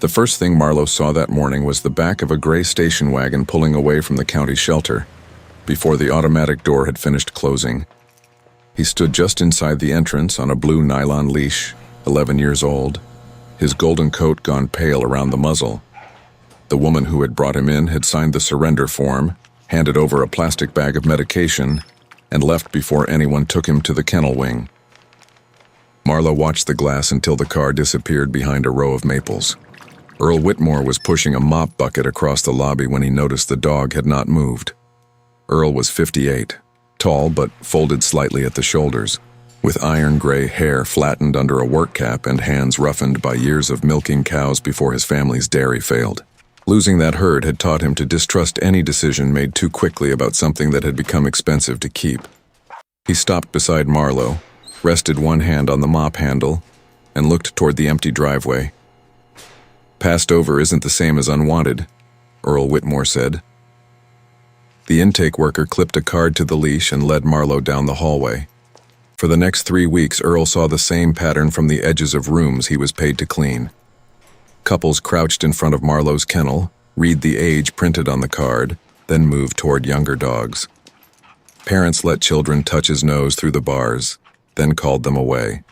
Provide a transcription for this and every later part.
The first thing Marlowe saw that morning was the back of a gray station wagon pulling away from the county shelter, before the automatic door had finished closing. He stood just inside the entrance on a blue nylon leash, 11 years old, his golden coat gone pale around the muzzle. The woman who had brought him in had signed the surrender form, handed over a plastic bag of medication, and left before anyone took him to the kennel wing. Marlowe watched the glass until the car disappeared behind a row of maples. Earl Whitmore was pushing a mop bucket across the lobby when he noticed the dog had not moved. Earl was 58, tall but folded slightly at the shoulders, with iron gray hair flattened under a work cap and hands roughened by years of milking cows before his family's dairy failed. Losing that herd had taught him to distrust any decision made too quickly about something that had become expensive to keep. He stopped beside Marlowe, rested one hand on the mop handle, and looked toward the empty driveway. "Passed over isn't the same as unwanted," Earl Whitmore said. The intake worker clipped a card to the leash and led Marlowe down the hallway. For the next 3 weeks, Earl saw the same pattern from the edges of rooms he was paid to clean. Couples crouched in front of Marlowe's kennel, read the age printed on the card, then moved toward younger dogs. Parents let children touch his nose through the bars, then called them away.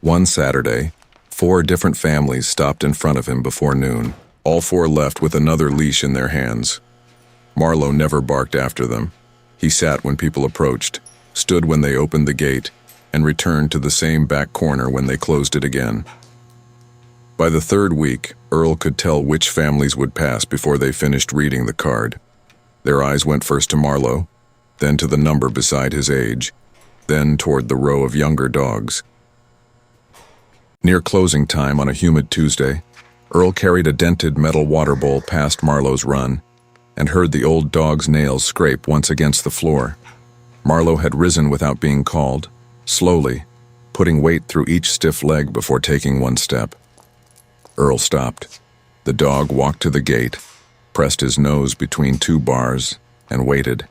One Saturday, 4 different families stopped in front of him before noon. All 4 left with another leash in their hands. Marlowe never barked after them. He sat when people approached, stood when they opened the gate, and returned to the same back corner when they closed it again. By the 3rd week, Earl could tell which families would pass before they finished reading the card. Their eyes went first to Marlowe, then to the number beside his age, then toward the row of younger dogs. Near closing time on a humid Tuesday, Earl carried a dented metal water bowl past Marlowe's run and heard the old dog's nails scrape once against the floor. Marlowe had risen without being called, slowly, putting weight through each stiff leg before taking one step. Earl stopped. The dog walked to the gate, pressed his nose between 2 bars, and waited.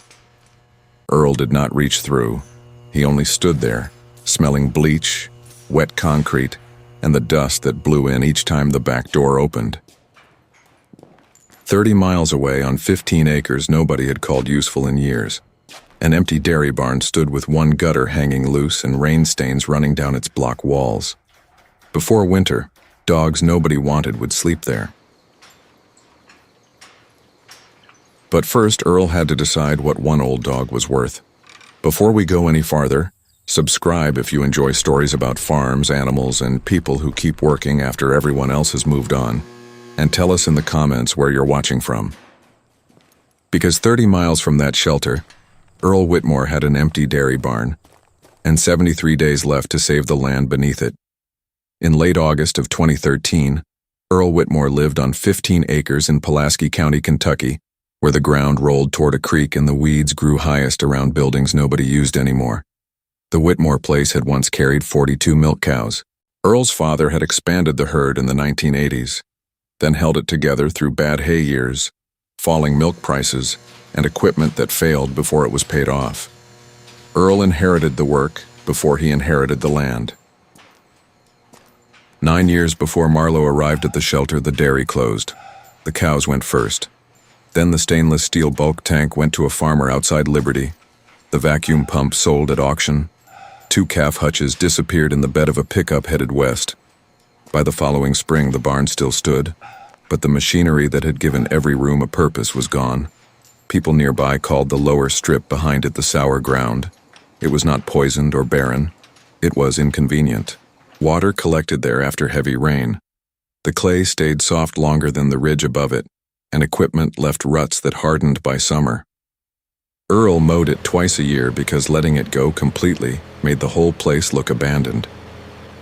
Earl did not reach through. He only stood there, smelling bleach, wet concrete, and the dust that blew in each time the back door opened. 30 miles away on 15 acres nobody had called useful in years. An empty dairy barn stood with one gutter hanging loose and rain stains running down its block walls. Before winter, dogs nobody wanted would sleep there. But first, Earl had to decide what one old dog was worth. Before we go any farther, subscribe if you enjoy stories about farms, animals, and people who keep working after everyone else has moved on, and tell us in the comments where you're watching from. Because 30 miles from that shelter, Earl Whitmore had an empty dairy barn, and 73 days left to save the land beneath it. In late August of 2013, Earl Whitmore lived on 15 acres in Pulaski County, Kentucky, where the ground rolled toward a creek and the weeds grew highest around buildings nobody used anymore. The Whitmore place had once carried 42 milk cows. Earl's father had expanded the herd in the 1980s, then held it together through bad hay years, falling milk prices, and equipment that failed before it was paid off. Earl inherited the work before he inherited the land. 9 years before Marlowe arrived at the shelter, the dairy closed. The cows went first. Then the stainless steel bulk tank went to a farmer outside Liberty. The vacuum pump sold at auction. 2 calf hutches disappeared in the bed of a pickup headed west. By the following spring, the barn still stood, but the machinery that had given every room a purpose was gone. People nearby called the lower strip behind it the sour ground. It was not poisoned or barren. It was inconvenient. Water collected there after heavy rain. The clay stayed soft longer than the ridge above it, and equipment left ruts that hardened by summer. Earl mowed it twice a year because letting it go completely made the whole place look abandoned.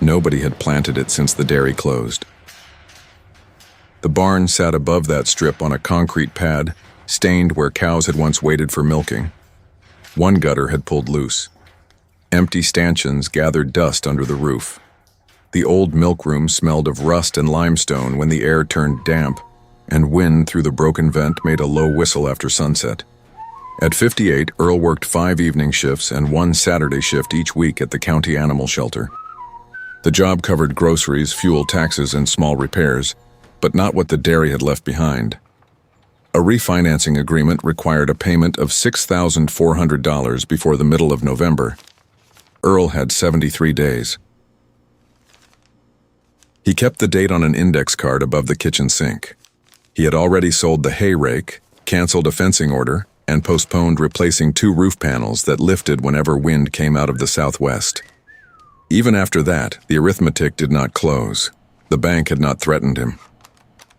Nobody had planted it since the dairy closed. The barn sat above that strip on a concrete pad, stained where cows had once waited for milking. One gutter had pulled loose. Empty stanchions gathered dust under the roof. The old milk room smelled of rust and limestone when the air turned damp, and wind through the broken vent made a low whistle after sunset. At 58, Earl worked 5 evening shifts and 1 Saturday shift each week at the county animal shelter. The job covered groceries, fuel, taxes, and small repairs, but not what the dairy had left behind. A refinancing agreement required a payment of $6,400 before the middle of November. Earl had 73 days. He kept the date on an index card above the kitchen sink. He had already sold the hay rake, canceled a fencing order, and postponed replacing 2 roof panels that lifted whenever wind came out of the southwest. Even after that, the arithmetic did not close. The bank had not threatened him.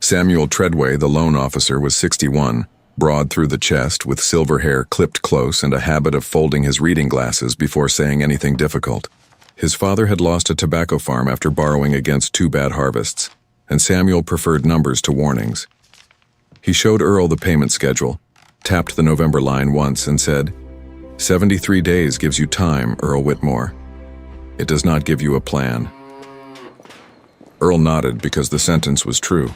Samuel Treadway, the loan officer, was 61, broad through the chest, with silver hair clipped close and a habit of folding his reading glasses before saying anything difficult. His father had lost a tobacco farm after borrowing against 2 bad harvests, and Samuel preferred numbers to warnings. He showed Earl the payment schedule, tapped the November line once, and said, "73 days gives you time, Earl Whitmore. It does not give you a plan." Earl nodded because the sentence was true.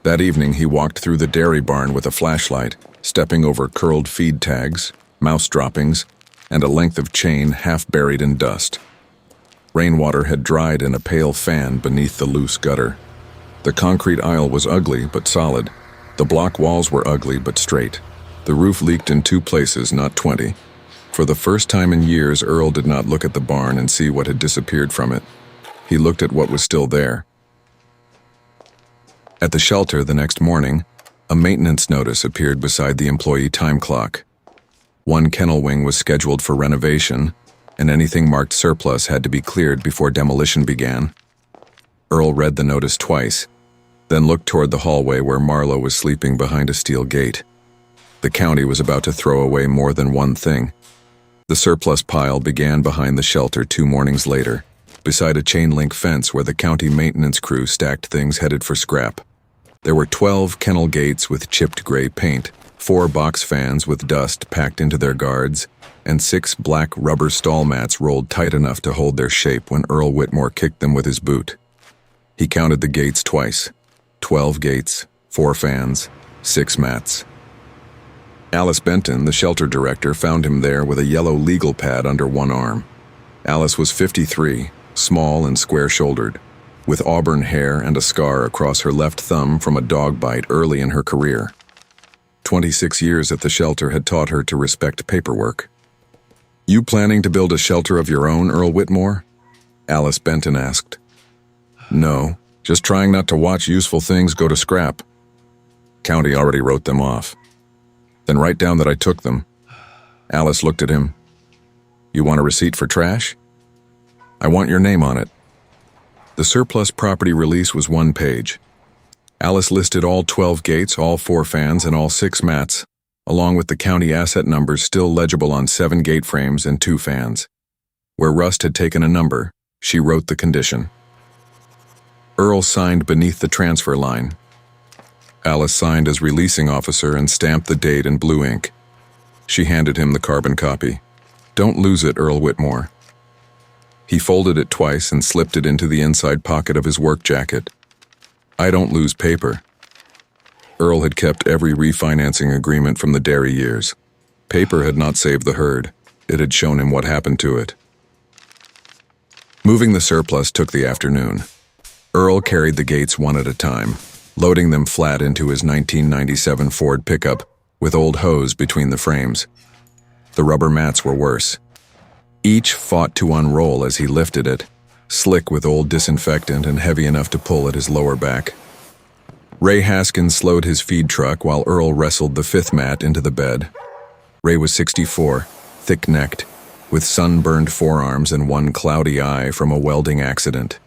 That evening he walked through the dairy barn with a flashlight, stepping over curled feed tags, mouse droppings, and a length of chain half buried in dust. Rainwater had dried in a pale fan beneath the loose gutter. The concrete aisle was ugly but solid. The block walls were ugly but straight. The roof leaked in 2 places, not 20. For the first time in years, Earl did not look at the barn and see what had disappeared from it. He looked at what was still there. At the shelter the next morning, a maintenance notice appeared beside the employee time clock. One kennel wing was scheduled for renovation, and anything marked surplus had to be cleared before demolition began. Earl read the notice twice, then looked toward the hallway where Marlowe was sleeping behind a steel gate. The county was about to throw away more than one thing. The surplus pile began behind the shelter 2 mornings later, beside a chain-link fence where the county maintenance crew stacked things headed for scrap. There were 12 kennel gates with chipped gray paint, 4 box fans with dust packed into their guards, and 6 black rubber stall mats rolled tight enough to hold their shape when Earl Whitmore kicked them with his boot. He counted the gates twice. 12 gates, 4 fans, 6 mats. Alice Benton, the shelter director, found him there with a yellow legal pad under one arm. Alice was 53, small and square-shouldered, with auburn hair and a scar across her left thumb from a dog bite early in her career. 26 years at the shelter had taught her to respect paperwork. "You planning to build a shelter of your own, Earl Whitmore?" Alice Benton asked. "No, just trying not to watch useful things go to scrap. County already wrote them off." "Then write down that I took them." Alice looked at him. "You want a receipt for trash?" "I want your name on it." The surplus property release was 1 page. Alice listed all 12 gates, all 4 fans, and all 6 mats, along with the county asset numbers still legible on 7 gate frames and 2 fans. Where rust had taken a number, she wrote the condition. Earl signed beneath the transfer line. Alice signed as releasing officer and stamped the date in blue ink. She handed him the carbon copy. "Don't lose it, Earl Whitmore." He folded it twice and slipped it into the inside pocket of his work jacket. "I don't lose paper." Earl had kept every refinancing agreement from the dairy years. Paper had not saved the herd. It had shown him what happened to it. Moving the surplus took the afternoon. Earl carried the gates one at a time, loading them flat into his 1997 Ford pickup with old hose between the frames. The rubber mats were worse. Each fought to unroll as he lifted it, slick with old disinfectant and heavy enough to pull at his lower back. Ray Haskins slowed his feed truck while Earl wrestled the 5th mat into the bed. Ray was 64, thick-necked, with sunburned forearms and one cloudy eye from a welding accident.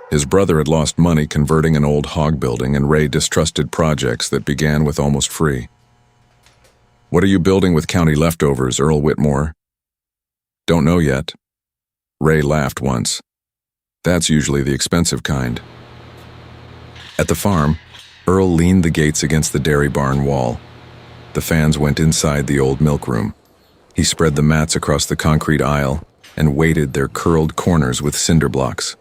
His brother had lost money converting an old hog building, and Ray distrusted projects that began with almost free. "What are you building with county leftovers, Earl Whitmore?" "Don't know yet." Ray laughed once. "That's usually the expensive kind." At the farm, Earl leaned the gates against the dairy barn wall. The fans went inside the old milk room. He spread the mats across the concrete aisle and weighted their curled corners with cinder blocks.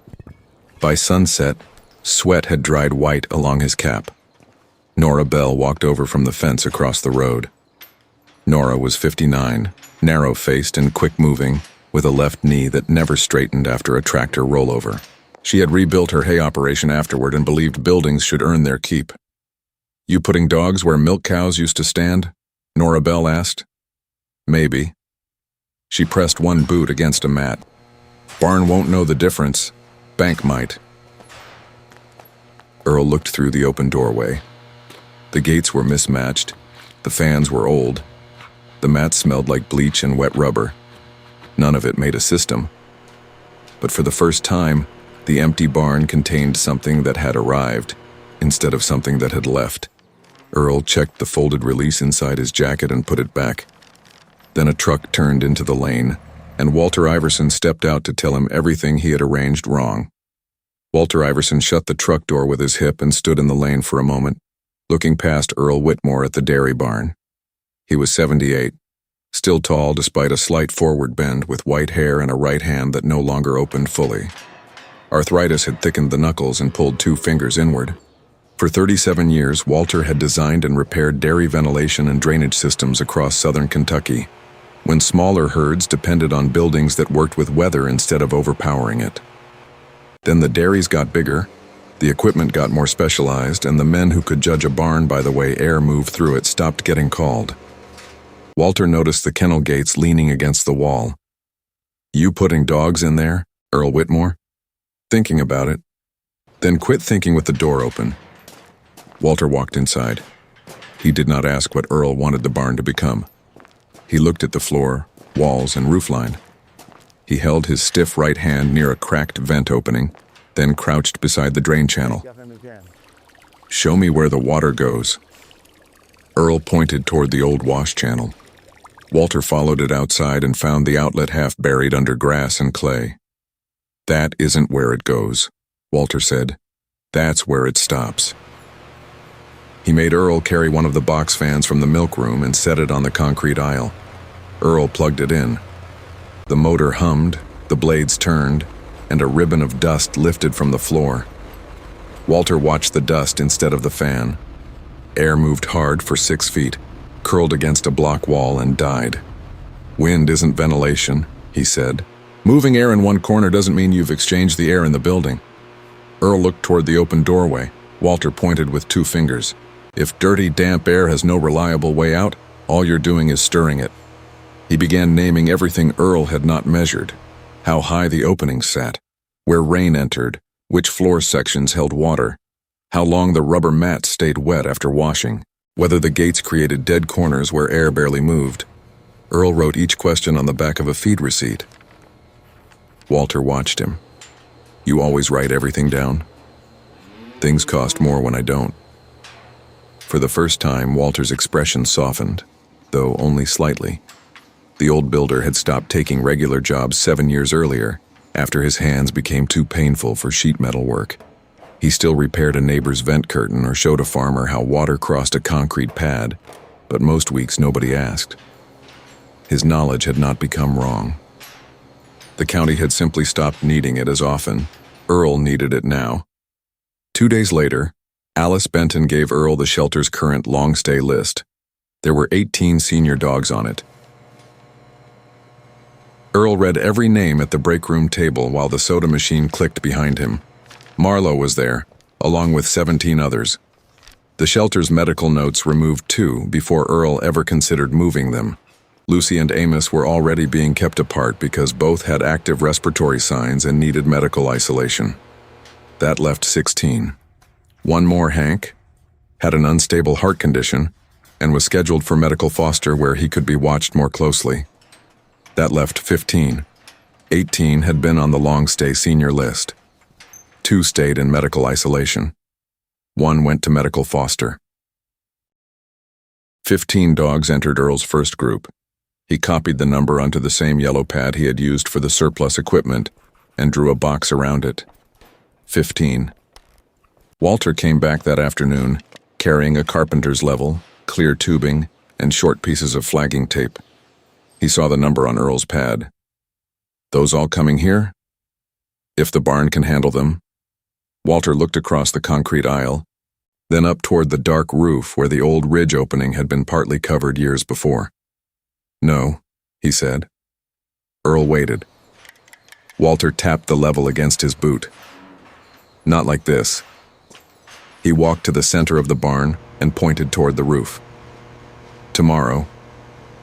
By sunset, sweat had dried white along his cap. Nora Bell walked over from the fence across the road. Nora was 59, narrow-faced and quick-moving, with a left knee that never straightened after a tractor rollover. She had rebuilt her hay operation afterward and believed buildings should earn their keep. "You putting dogs where milk cows used to stand?" Nora Bell asked. "Maybe." She pressed one boot against a mat. "Barn won't know the difference. Bank might." Earl looked through the open doorway. The gates were mismatched. The fans were old. The mat smelled like bleach and wet rubber. None of it made a system. But for the first time, the empty barn contained something that had arrived, instead of something that had left. Earl checked the folded release inside his jacket and put it back. Then a truck turned into the lane, and Walter Iverson stepped out to tell him everything he had arranged wrong. Walter Iverson shut the truck door with his hip and stood in the lane for a moment, looking past Earl Whitmore at the dairy barn. He was 78, still tall despite a slight forward bend, with white hair and a right hand that no longer opened fully. Arthritis had thickened the knuckles and pulled 2 fingers inward. For 37 years, Walter had designed and repaired dairy ventilation and drainage systems across southern Kentucky, when smaller herds depended on buildings that worked with weather instead of overpowering it. Then the dairies got bigger, the equipment got more specialized, and the men who could judge a barn by the way air moved through it stopped getting called. Walter noticed the kennel gates leaning against the wall. "You putting dogs in there, Earl Whitmore?" "Thinking about it." "Then quit thinking with the door open." Walter walked inside. He did not ask what Earl wanted the barn to become. He looked at the floor, walls, and roofline. He held his stiff right hand near a cracked vent opening, then crouched beside the drain channel. "Show me where the water goes." Earl pointed toward the old wash channel. Walter followed it outside and found the outlet half buried under grass and clay. "That isn't where it goes," Walter said. "That's where it stops." He made Earl carry one of the box fans from the milk room and set it on the concrete aisle. Earl plugged it in. The motor hummed, the blades turned, and a ribbon of dust lifted from the floor. Walter watched the dust instead of the fan. Air moved hard for 6 feet, curled against a block wall, and died. "Wind isn't ventilation," he said. "Moving air in one corner doesn't mean you've exchanged the air in the building." Earl looked toward the open doorway. Walter pointed with 2 fingers. "If dirty, damp air has no reliable way out, all you're doing is stirring it." He began naming everything Earl had not measured: how high the openings sat, where rain entered, which floor sections held water, how long the rubber mats stayed wet after washing, whether the gates created dead corners where air barely moved. Earl wrote each question on the back of a feed receipt. Walter watched him. "You always write everything down?" "Things cost more when I don't." For the first time, Walter's expression softened, though only slightly. The old builder had stopped taking regular jobs 7 years earlier, after his hands became too painful for sheet metal work. He still repaired a neighbor's vent curtain or showed a farmer how water crossed a concrete pad, but most weeks nobody asked. His knowledge had not become wrong. The county had simply stopped needing it as often. Earl needed it now. 2 days later, Alice Benton gave Earl the shelter's current long-stay list. There were 18 senior dogs on it. Earl read every name at the break room table while the soda machine clicked behind him. Marlowe was there, along with 17 others. The shelter's medical notes removed 2 before Earl ever considered moving them. Lucy and Amos were already being kept apart because both had active respiratory signs and needed medical isolation. That left 16. One more, Hank, had an unstable heart condition and was scheduled for medical foster where he could be watched more closely. That left 15. 18 had been on the long-stay senior list. 2 stayed in medical isolation. 1 went to medical foster. 15 dogs entered Earl's first group. He copied the number onto the same yellow pad he had used for the surplus equipment and drew a box around it. 15. Walter came back that afternoon, carrying a carpenter's level, clear tubing, and short pieces of flagging tape. He saw the number on Earl's pad. "Those all coming here?" "If the barn can handle them." Walter looked across the concrete aisle, then up toward the dark roof where the old ridge opening had been partly covered years before. "No," he said. Earl waited. Walter tapped the level against his boot. Not like this. He walked to the center of the barn and pointed toward the roof. Tomorrow,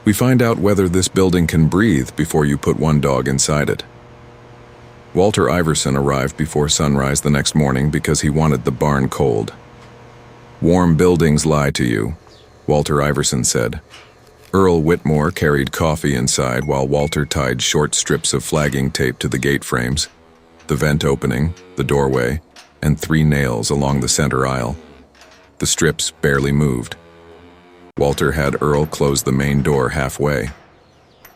we find out whether this building can breathe before you put one dog inside it. Walter Iverson arrived before sunrise the next morning because he wanted the barn cold. Warm buildings lie to you, Walter Iverson said. Earl Whitmore carried coffee inside while Walter tied short strips of flagging tape to the gate frames, the vent opening, the doorway, and 3 nails along the center aisle. The strips barely moved. Walter had Earl close the main door halfway.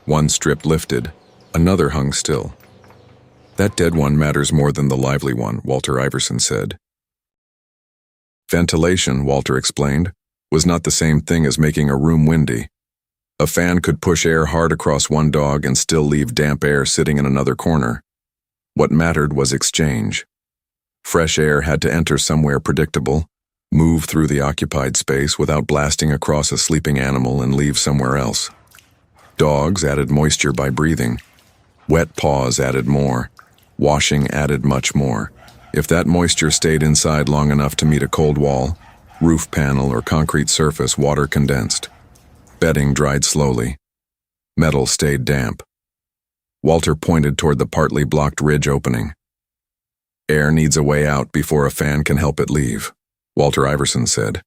One strip lifted, another hung still. That dead one matters more than the lively one, Walter Iverson said. Ventilation, Walter explained, was not the same thing as making a room windy. A fan could push air hard across one dog and still leave damp air sitting in another corner. What mattered was exchange. Fresh air had to enter somewhere predictable, move through the occupied space without blasting across a sleeping animal and leave somewhere else. Dogs added moisture by breathing. Wet paws added more. Washing added much more. If that moisture stayed inside long enough to meet a cold wall, roof panel, or concrete surface, water condensed. Bedding dried slowly. Metal stayed damp. Walter pointed toward the partly blocked ridge opening. Air needs a way out before a fan can help it leave, Walter Iverson said.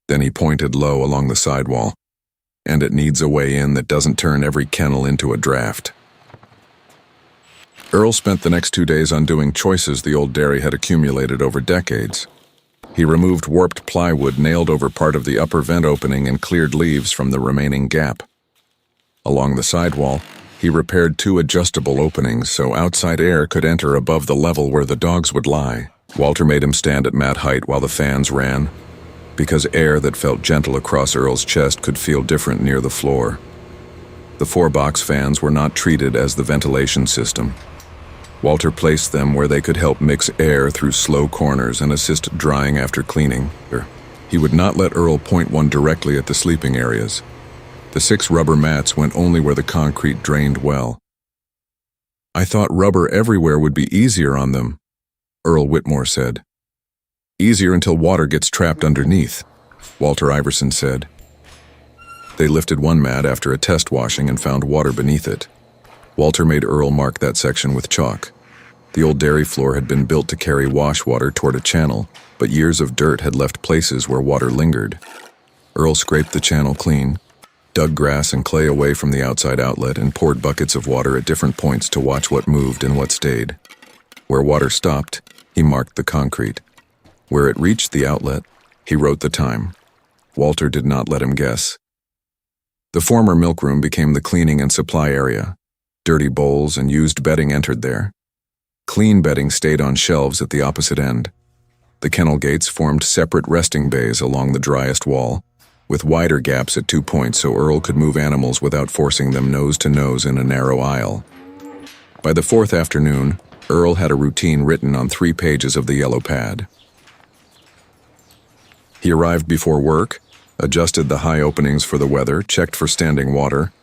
Then he pointed low along the sidewall. And it needs a way in that doesn't turn every kennel into a draft. Earl spent the next 2 days undoing choices the old dairy had accumulated over decades. He removed warped plywood nailed over part of the upper vent opening and cleared leaves from the remaining gap. Along the sidewall, he repaired 2 adjustable openings so outside air could enter above the level where the dogs would lie. Walter made him stand at mat height while the fans ran, because air that felt gentle across Earl's chest could feel different near the floor. The 4-box fans were not treated as the ventilation system. Walter placed them where they could help mix air through slow corners and assist drying after cleaning. He would not let Earl point one directly at the sleeping areas. The 6 rubber mats went only where the concrete drained well. I thought rubber everywhere would be easier on them, Earl Whitmore said. Easier until water gets trapped underneath, Walter Iverson said. They lifted one mat after a test washing and found water beneath it. Walter made Earl mark that section with chalk. The old dairy floor had been built to carry wash water toward a channel, but years of dirt had left places where water lingered. Earl scraped the channel clean, dug grass and clay away from the outside outlet, and poured buckets of water at different points to watch what moved and what stayed. Where water stopped, he marked the concrete. Where it reached the outlet, he wrote the time. Walter did not let him guess. The former milkroom became the cleaning and supply area. Dirty bowls and used bedding entered there. Clean bedding stayed on shelves at the opposite end. The kennel gates formed separate resting bays along the driest wall, with wider gaps at 2 points so Earl could move animals without forcing them nose to nose in a narrow aisle. By the 4th afternoon, Earl had a routine written on 3 pages of the yellow pad. He arrived before work, adjusted the high openings for the weather, checked for standing water,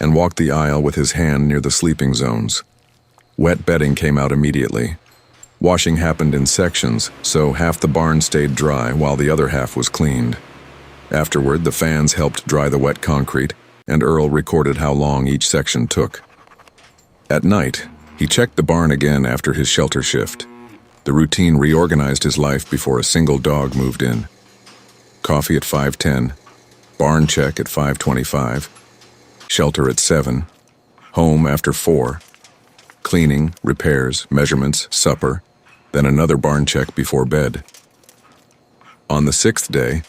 and walked the aisle with his hand near the sleeping zones. Wet bedding came out immediately. Washing happened in sections, so half the barn stayed dry while the other half was cleaned. Afterward, the fans helped dry the wet concrete, and Earl recorded how long each section took. At night, he checked the barn again after his shelter shift. The routine reorganized his life before a single dog moved in. Coffee at 5:10, barn check at 5:25, shelter at 7, home after 4, cleaning, repairs, measurements, supper, then another barn check before bed. On the 6th day,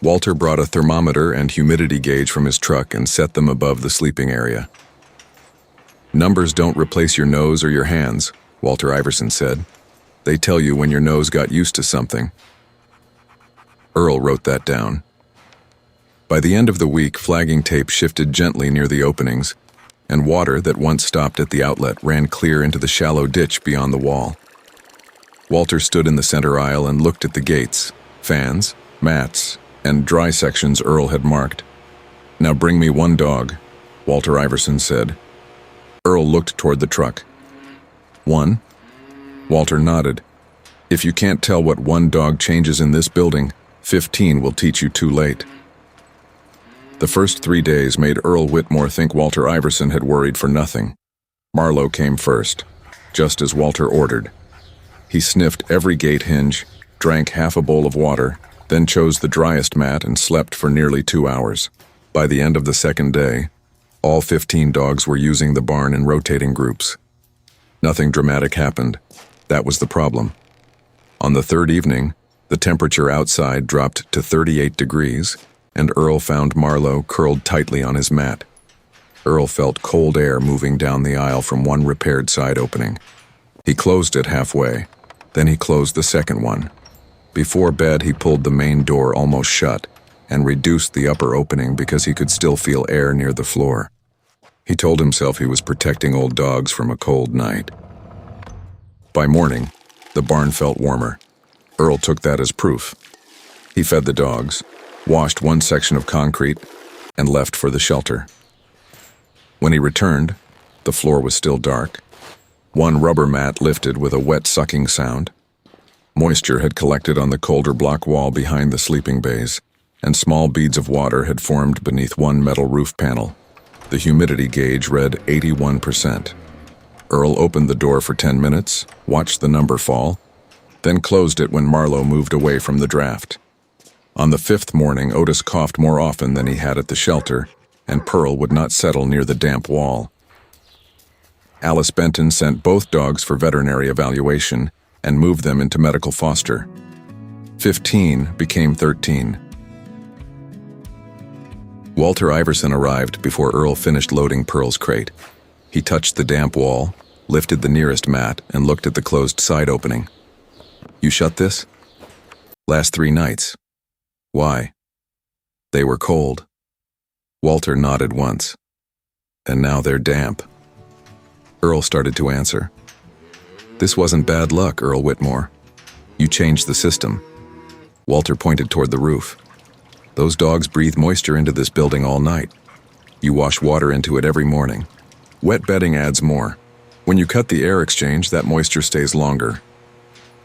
Walter brought a thermometer and humidity gauge from his truck and set them above the sleeping area. Numbers don't replace your nose or your hands, Walter Iverson said. They tell you when your nose got used to something. Earl wrote that down. By the end of the week, flagging tape shifted gently near the openings, and water that once stopped at the outlet ran clear into the shallow ditch beyond the wall. Walter stood in the center aisle and looked at the gates, fans, mats, and dry sections Earl had marked. Now bring me one dog, Walter Iverson said. Earl looked toward the truck. One? Walter nodded. If you can't tell what one dog changes in this building, 15 will teach you too late. The first 3 days made Earl Whitmore think Walter Iverson had worried for nothing. Marlowe came first, just as Walter ordered. He sniffed every gate hinge, drank half a bowl of water, then chose the driest mat and slept for nearly 2 hours. By the end of the second day, all 15 dogs were using the barn in rotating groups. Nothing dramatic happened. That was the problem. On the third evening, the temperature outside dropped to 38 degrees, and Earl found Marlowe curled tightly on his mat. Earl felt cold air moving down the aisle from one repaired side opening. He closed it halfway, then he closed the second one. Before bed, he pulled the main door almost shut and reduced the upper opening because he could still feel air near the floor. He told himself he was protecting old dogs from a cold night. By morning, the barn felt warmer. Earl took that as proof. He fed the dogs, washed one section of concrete, and left for the shelter. When he returned, the floor was still dark. One rubber mat lifted with a wet sucking sound. Moisture had collected on the colder block wall behind the sleeping bays, and small beads of water had formed beneath one metal roof panel. The humidity gauge read 81%. Earl opened the door for 10 minutes, watched the number fall, then closed it when Marlowe moved away from the draft. On the fifth morning, Otis coughed more often than he had at the shelter, and Pearl would not settle near the damp wall. Alice Benton sent both dogs for veterinary evaluation and moved them into medical foster. 15 became 13. Walter Iverson arrived before Earl finished loading Pearl's crate. He touched the damp wall, lifted the nearest mat, and looked at the closed side opening. "You shut this?" "Last 3 nights." "Why?" "They were cold." Walter nodded once. "And now they're damp." Earl started to answer. "This wasn't bad luck, Earl Whitmore. You changed the system." Walter pointed toward the roof. "Those dogs breathe moisture into this building all night. You wash water into it every morning. Wet bedding adds more. When you cut the air exchange, that moisture stays longer.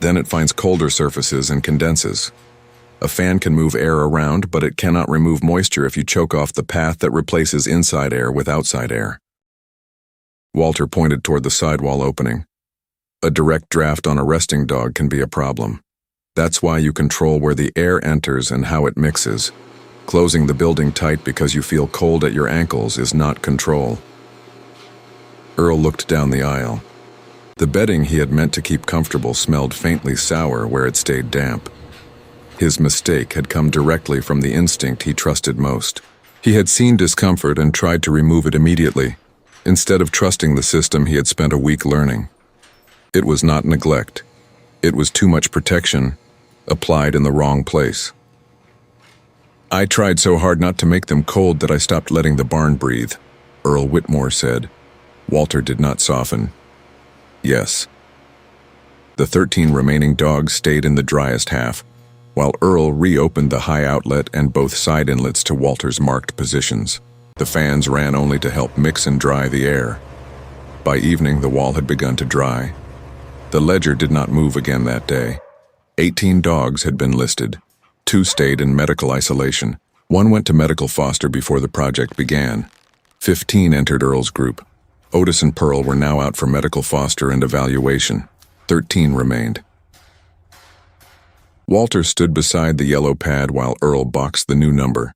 Then it finds colder surfaces and condenses. A fan can move air around, but it cannot remove moisture if you choke off the path that replaces inside air with outside air." Walter pointed toward the sidewall opening. "A direct draft on a resting dog can be a problem. That's why you control where the air enters and how it mixes. Closing the building tight because you feel cold at your ankles is not control." Earl looked down the aisle. The bedding he had meant to keep comfortable smelled faintly sour where it stayed damp. His mistake had come directly from the instinct he trusted most. He had seen discomfort and tried to remove it immediately, instead of trusting the system he had spent a week learning. It was not neglect. It was too much protection, applied in the wrong place. "I tried so hard not to make them cold that I stopped letting the barn breathe," Earl Whitmore said. Walter did not soften. "Yes." The 13 remaining dogs stayed in the driest half, while Earl reopened the high outlet and both side inlets to Walter's marked positions. The fans ran only to help mix and dry the air. By evening, the wall had begun to dry. The ledger did not move again that day. 18 dogs had been listed. 2 stayed in medical isolation. 1 went to medical foster before the project began. 15 entered Earl's group. Otis and Pearl were now out for medical foster and evaluation. 13 remained. Walter stood beside the yellow pad while Earl boxed the new number.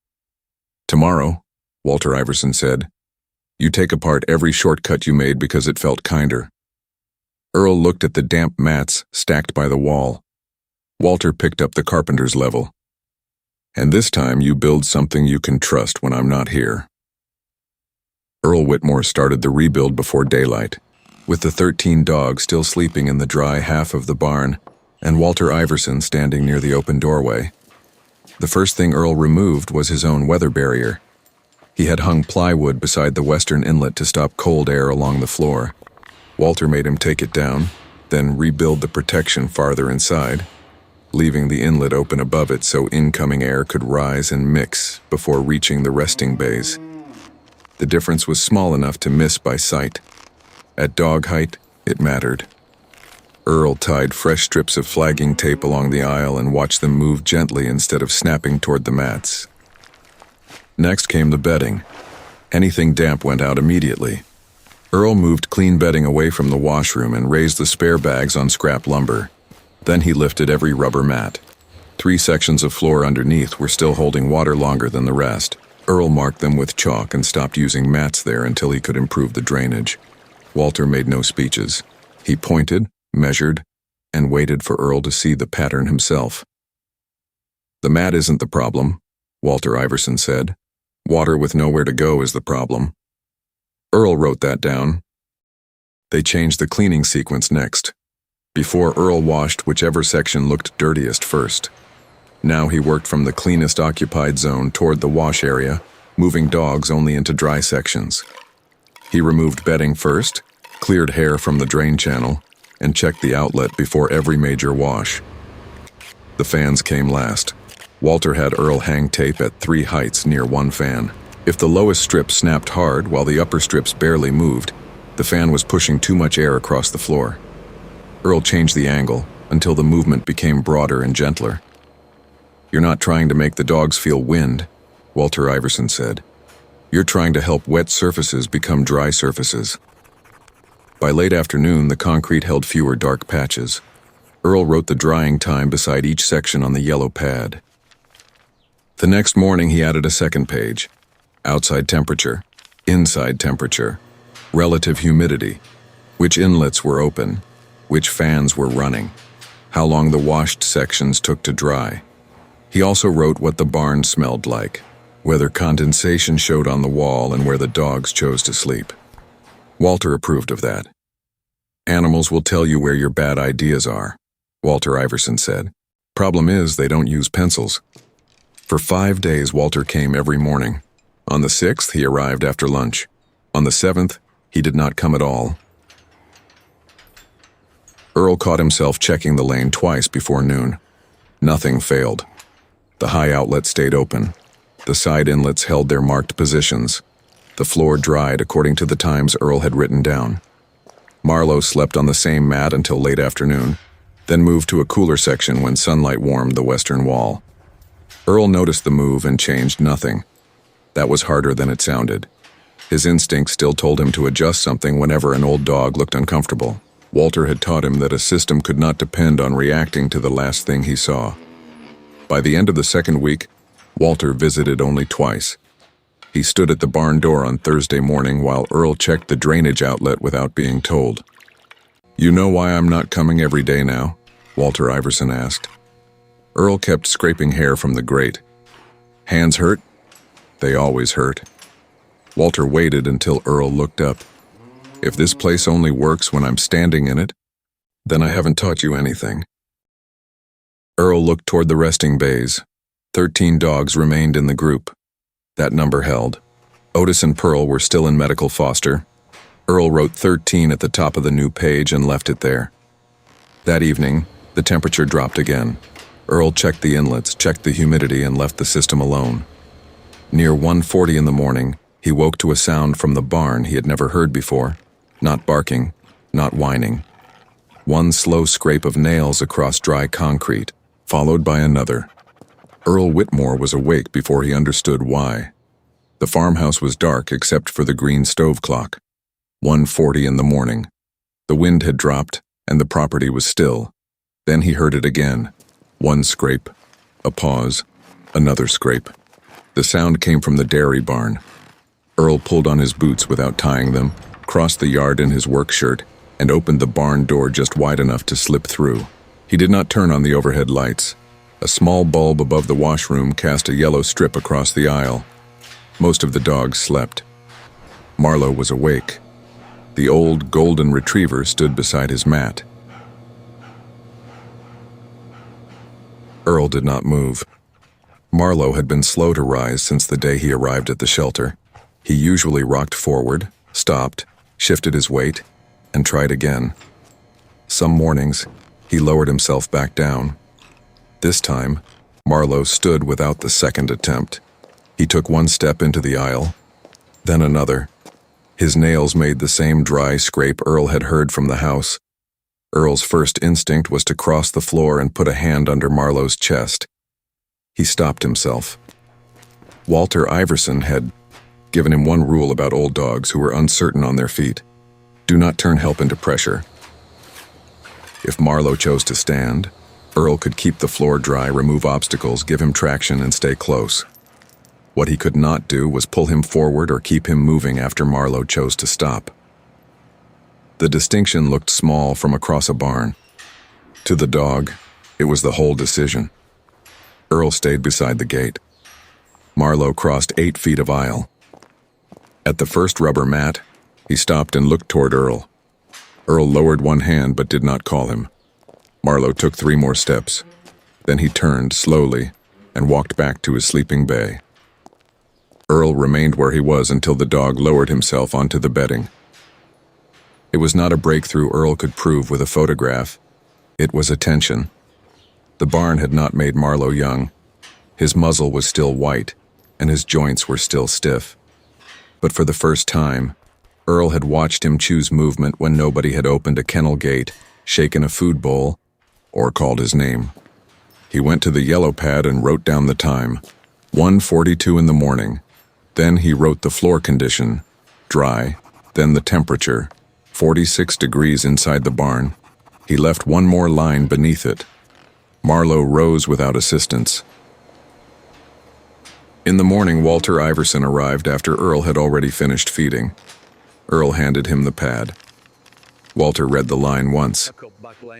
"Tomorrow," Walter Iverson said, "you take apart every shortcut you made because it felt kinder." Earl looked at the damp mats stacked by the wall. Walter picked up the carpenter's level. "And this time you build something you can trust when I'm not here." Earl Whitmore started the rebuild before daylight, with the 13 dogs still sleeping in the dry half of the barn, and Walter Iverson standing near the open doorway. The first thing Earl removed was his own weather barrier. He had hung plywood beside the western inlet to stop cold air along the floor. Walter made him take it down, then rebuild the protection farther inside, leaving the inlet open above it so incoming air could rise and mix before reaching the resting bays. The difference was small enough to miss by sight. At dog height, it mattered. Earl tied fresh strips of flagging tape along the aisle and watched them move gently instead of snapping toward the mats. Next came the bedding. Anything damp went out immediately. Earl moved clean bedding away from the washroom and raised the spare bags on scrap lumber. Then he lifted every rubber mat. 3 sections of floor underneath were still holding water longer than the rest. Earl marked them with chalk and stopped using mats there until he could improve the drainage. Walter made no speeches. He pointed, measured, and waited for Earl to see the pattern himself. "The mat isn't the problem," Walter Iverson said. "Water with nowhere to go is the problem." Earl wrote that down. They changed the cleaning sequence next. Before, Earl washed whichever section looked dirtiest first. Now he worked from the cleanest occupied zone toward the wash area, moving dogs only into dry sections. He removed bedding first, cleared hair from the drain channel, and checked the outlet before every major wash. The fans came last. Walter had Earl hang tape at 3 heights near one fan. If the lowest strip snapped hard while the upper strips barely moved, the fan was pushing too much air across the floor. Earl changed the angle until the movement became broader and gentler. "You're not trying to make the dogs feel wind," Walter Iverson said. "You're trying to help wet surfaces become dry surfaces." By late afternoon, the concrete held fewer dark patches. Earl wrote the drying time beside each section on the yellow pad. The next morning, he added a second page. Outside temperature, inside temperature, relative humidity, which inlets were open, which fans were running, how long the washed sections took to dry. He also wrote what the barn smelled like, whether condensation showed on the wall and where the dogs chose to sleep. Walter approved of that. "Animals will tell you where your bad ideas are," Walter Iverson said. "Problem is, they don't use pencils." For 5 days, Walter came every morning. On the 6th, he arrived after lunch. On the 7th, he did not come at all. Earl caught himself checking the lane twice before noon. Nothing failed. The high outlet stayed open. The side inlets held their marked positions. The floor dried according to the times Earl had written down. Marlowe slept on the same mat until late afternoon, then moved to a cooler section when sunlight warmed the western wall. Earl noticed the move and changed nothing. That was harder than it sounded. His instinct still told him to adjust something whenever an old dog looked uncomfortable. Walter had taught him that a system could not depend on reacting to the last thing he saw. By the end of the second week, Walter visited only twice. He stood at the barn door on Thursday morning while Earl checked the drainage outlet without being told. "You know why I'm not coming every day now?" Walter Iverson asked. Earl kept scraping hair from the grate. "Hands hurt?" "They always hurt." Walter waited until Earl looked up. "If this place only works when I'm standing in it, then I haven't taught you anything." Earl looked toward the resting bays. 13 dogs remained in the group. That number held. Otis and Pearl were still in medical foster. Earl wrote 13 at the top of the new page and left it there. That evening, the temperature dropped again. Earl checked the inlets, checked the humidity, and left the system alone. Near 1:40 in the morning, he woke to a sound from the barn he had never heard before. Not barking, not whining. One slow scrape of nails across dry concrete, followed by another. Earl Whitmore was awake before he understood why. The farmhouse was dark except for the green stove clock. 1:40 in the morning. The wind had dropped, and the property was still. Then he heard it again. One scrape, a pause, another scrape. The sound came from the dairy barn. Earl pulled on his boots without tying them, crossed the yard in his work shirt, and opened the barn door just wide enough to slip through. He did not turn on the overhead lights. A small bulb above the washroom cast a yellow strip across the aisle. Most of the dogs slept. Marlowe was awake. The old golden retriever stood beside his mat. Earl did not move. Marlowe had been slow to rise since the day he arrived at the shelter. He usually rocked forward, stopped, shifted his weight, and tried again. Some mornings, he lowered himself back down. This time, Marlowe stood without the second attempt. He took one step into the aisle, then another. His nails made the same dry scrape Earl had heard from the house. Earl's first instinct was to cross the floor and put a hand under Marlowe's chest. He stopped himself. Walter Iverson had given him one rule about old dogs who were uncertain on their feet. Do not turn help into pressure. If Marlowe chose to stand, Earl could keep the floor dry, remove obstacles, give him traction, and stay close. What he could not do was pull him forward or keep him moving after Marlowe chose to stop. The distinction looked small from across a barn. To the dog, it was the whole decision. Earl stayed beside the gate. Marlowe crossed 8 feet of aisle. At the first rubber mat, he stopped and looked toward Earl. Earl lowered one hand but did not call him. Marlowe took 3 more steps. Then he turned slowly and walked back to his sleeping bay. Earl remained where he was until the dog lowered himself onto the bedding. It was not a breakthrough Earl could prove with a photograph. It was attention. The barn had not made Marlowe young. His muzzle was still white, and his joints were still stiff. But for the first time, Earl had watched him choose movement when nobody had opened a kennel gate, shaken a food bowl, or called his name. He went to the yellow pad and wrote down the time, 1:42 in the morning. Then he wrote the floor condition, dry, then the temperature, 46 degrees inside the barn. He left one more line beneath it. Marlowe rose without assistance. In the morning, Walter Iverson arrived after Earl had already finished feeding. Earl handed him the pad. Walter read the line once.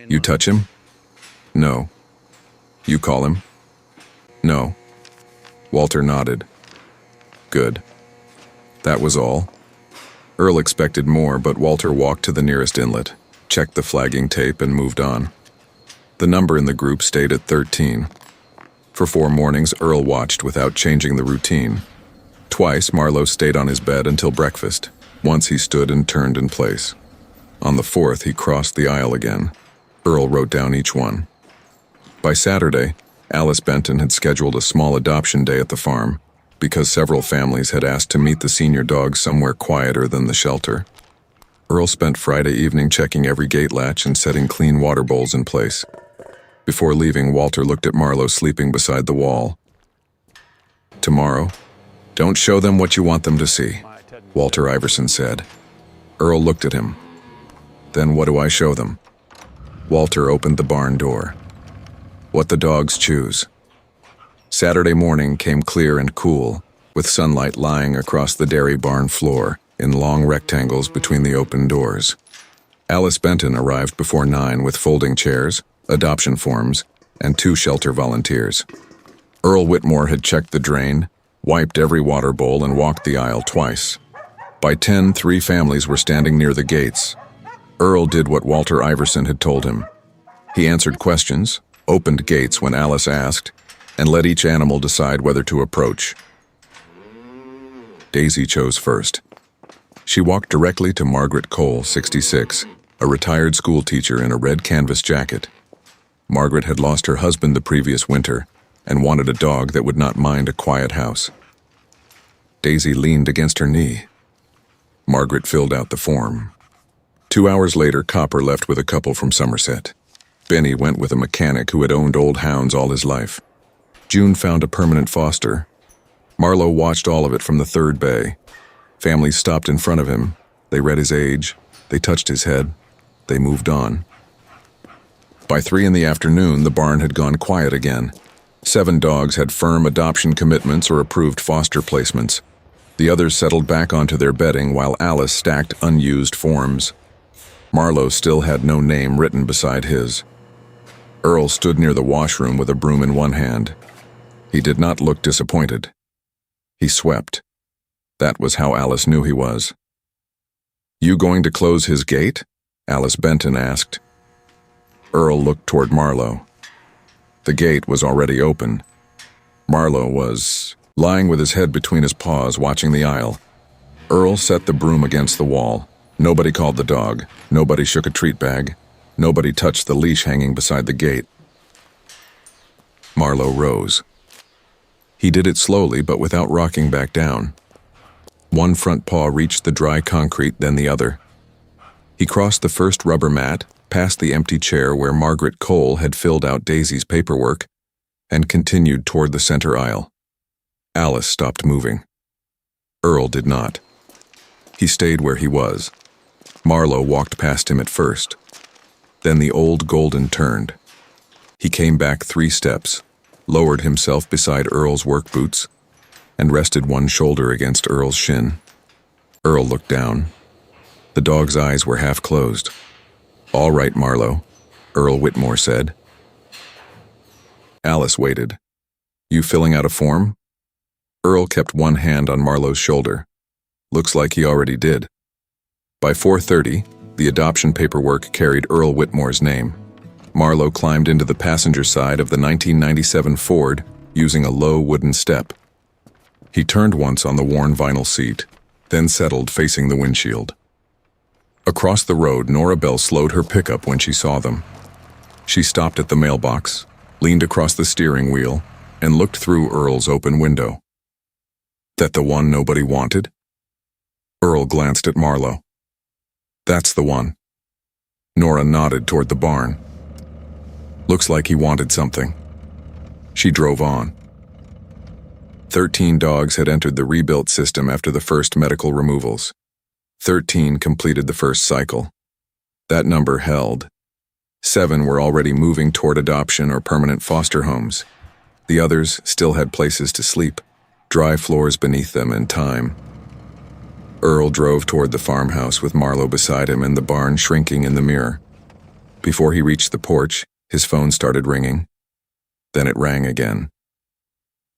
You touch him? No. You call him? No. Walter nodded. Good. That was all. Earl expected more, but Walter walked to the nearest inlet, checked the flagging tape, and moved on. The number in the group stayed at 13. For 4 mornings, Earl watched without changing the routine. Twice, Marlowe stayed on his bed until breakfast. Once he stood and turned in place. On the 4th, he crossed the aisle again. Earl wrote down each one. By Saturday, Alice Benton had scheduled a small adoption day at the farm, because several families had asked to meet the senior dogs somewhere quieter than the shelter. Earl spent Friday evening checking every gate latch and setting clean water bowls in place. Before leaving, Walter looked at Marlowe sleeping beside the wall. Tomorrow, don't show them what you want them to see, Walter Iverson said. Earl looked at him. Then what do I show them? Walter opened the barn door. What the dogs choose. Saturday morning came clear and cool, with sunlight lying across the dairy barn floor in long rectangles between the open doors. Alice Benton arrived before 9 with folding chairs, adoption forms, and 2 shelter volunteers. Earl Whitmore had checked the drain, wiped every water bowl, and walked the aisle twice. By 10, 3 families were standing near the gates. Earl did what Walter Iverson had told him. He answered questions, opened gates when Alice asked, and let each animal decide whether to approach. Daisy chose first. She walked directly to Margaret Cole, 66, a retired school teacher in a red canvas jacket. Margaret had lost her husband the previous winter and wanted a dog that would not mind a quiet house. Daisy leaned against her knee. Margaret filled out the form. 2 hours later, Copper left with a couple from Somerset. Benny went with a mechanic who had owned old hounds all his life. June found a permanent foster. Marlowe watched all of it from the 3rd bay. Families stopped in front of him. They read his age. They touched his head. They moved on. By 3 in the afternoon, the barn had gone quiet again. 7 dogs had firm adoption commitments or approved foster placements. The others settled back onto their bedding while Alice stacked unused forms. Marlowe still had no name written beside his. Earl stood near the washroom with a broom in one hand. He did not look disappointed. He swept. That was how Alice knew he was. You going to close his gate? Alice Benton asked. Earl looked toward Marlowe. The gate was already open. Marlowe was lying with his head between his paws, watching the aisle. Earl set the broom against the wall. Nobody called the dog. Nobody shook a treat bag. Nobody touched the leash hanging beside the gate. Marlowe rose. He did it slowly, but without rocking back down. One front paw reached the dry concrete, then the other. He crossed the first rubber mat, past the empty chair where Margaret Cole had filled out Daisy's paperwork and continued toward the center aisle. Alice stopped moving. Earl did not. He stayed where he was. Marlowe walked past him at first. Then the old Golden turned. He came back 3 steps, lowered himself beside Earl's work boots, and rested one shoulder against Earl's shin. Earl looked down. The dog's eyes were half closed. "All right, Marlowe," Earl Whitmore said. Alice waited. "You filling out a form?" Earl kept one hand on Marlowe's shoulder. Looks like he already did. By 4:30, the adoption paperwork carried Earl Whitmore's name. Marlowe climbed into the passenger side of the 1997 Ford using a low wooden step. He turned once on the worn vinyl seat, then settled facing the windshield. Across the road, Nora Bell slowed her pickup when she saw them. She stopped at the mailbox, leaned across the steering wheel, and looked through Earl's open window. "That the one nobody wanted?" Earl glanced at Marlowe. "That's the one." Nora nodded toward the barn. "Looks like he wanted something." She drove on. 13 dogs had entered the rebuilt system after the first medical removals. 13 completed the first cycle. That number held. 7 were already moving toward adoption or permanent foster homes. The others still had places to sleep, dry floors beneath them and time. Earl drove toward the farmhouse with Marlowe beside him and the barn shrinking in the mirror. Before he reached the porch, his phone started ringing. Then it rang again.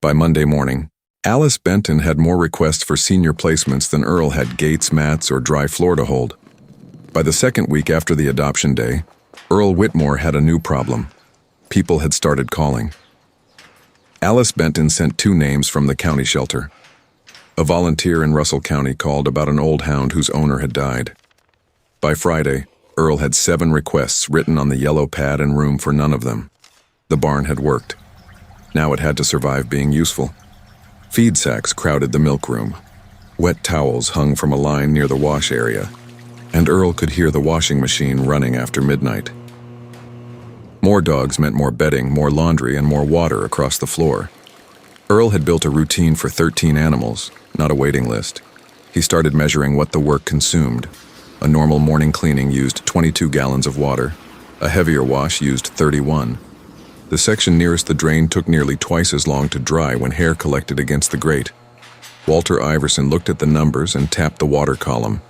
By Monday morning, Alice Benton had more requests for senior placements than Earl had gates, mats, or dry floor to hold. By the second week after the adoption day, Earl Whitmore had a new problem. People had started calling. Alice Benton sent 2 names from the county shelter. A volunteer in Russell County called about an old hound whose owner had died. By Friday, Earl had 7 requests written on the yellow pad and room for none of them. The barn had worked. Now it had to survive being useful. Feed sacks crowded the milk room. Wet towels hung from a line near the wash area, and Earl could hear the washing machine running after midnight. More dogs meant more bedding, more laundry, and more water across the floor. Earl had built a routine for 13 animals, not a waiting list. He started measuring what the work consumed. A normal morning cleaning used 22 gallons of water. A heavier wash used 31. The section nearest the drain took nearly twice as long to dry when hair collected against the grate. Walter Iverson looked at the numbers and tapped the water column.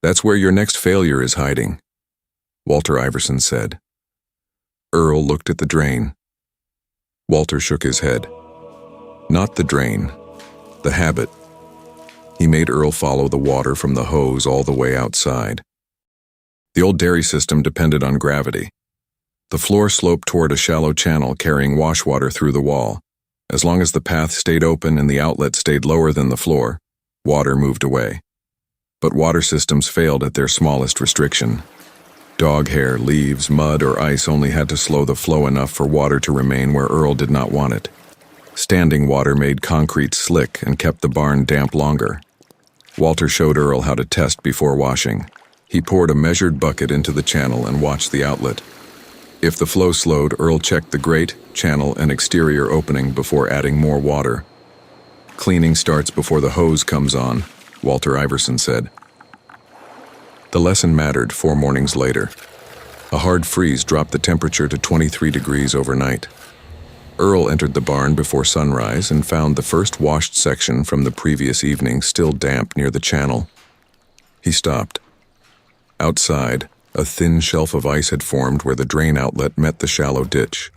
"That's where your next failure is hiding," Walter Iverson said. Earl looked at the drain. Walter shook his head. Not the drain, the habit. He made Earl follow the water from the hose all the way outside. The old dairy system depended on gravity. The floor sloped toward a shallow channel carrying wash water through the wall. As long as the path stayed open and the outlet stayed lower than the floor, water moved away. But water systems failed at their smallest restriction. Dog hair, leaves, mud, or ice only had to slow the flow enough for water to remain where Earl did not want it. Standing water made concrete slick and kept the barn damp longer. Walter showed Earl how to test before washing. He poured a measured bucket into the channel and watched the outlet. If the flow slowed, Earl checked the grate, channel, and exterior opening before adding more water. "Cleaning starts before the hose comes on," Walter Iverson said. The lesson mattered 4 mornings later. A hard freeze dropped the temperature to 23 degrees overnight. Earl entered the barn before sunrise and found the first washed section from the previous evening still damp near the channel. He stopped. Outside, a thin shelf of ice had formed where the drain outlet met the shallow ditch.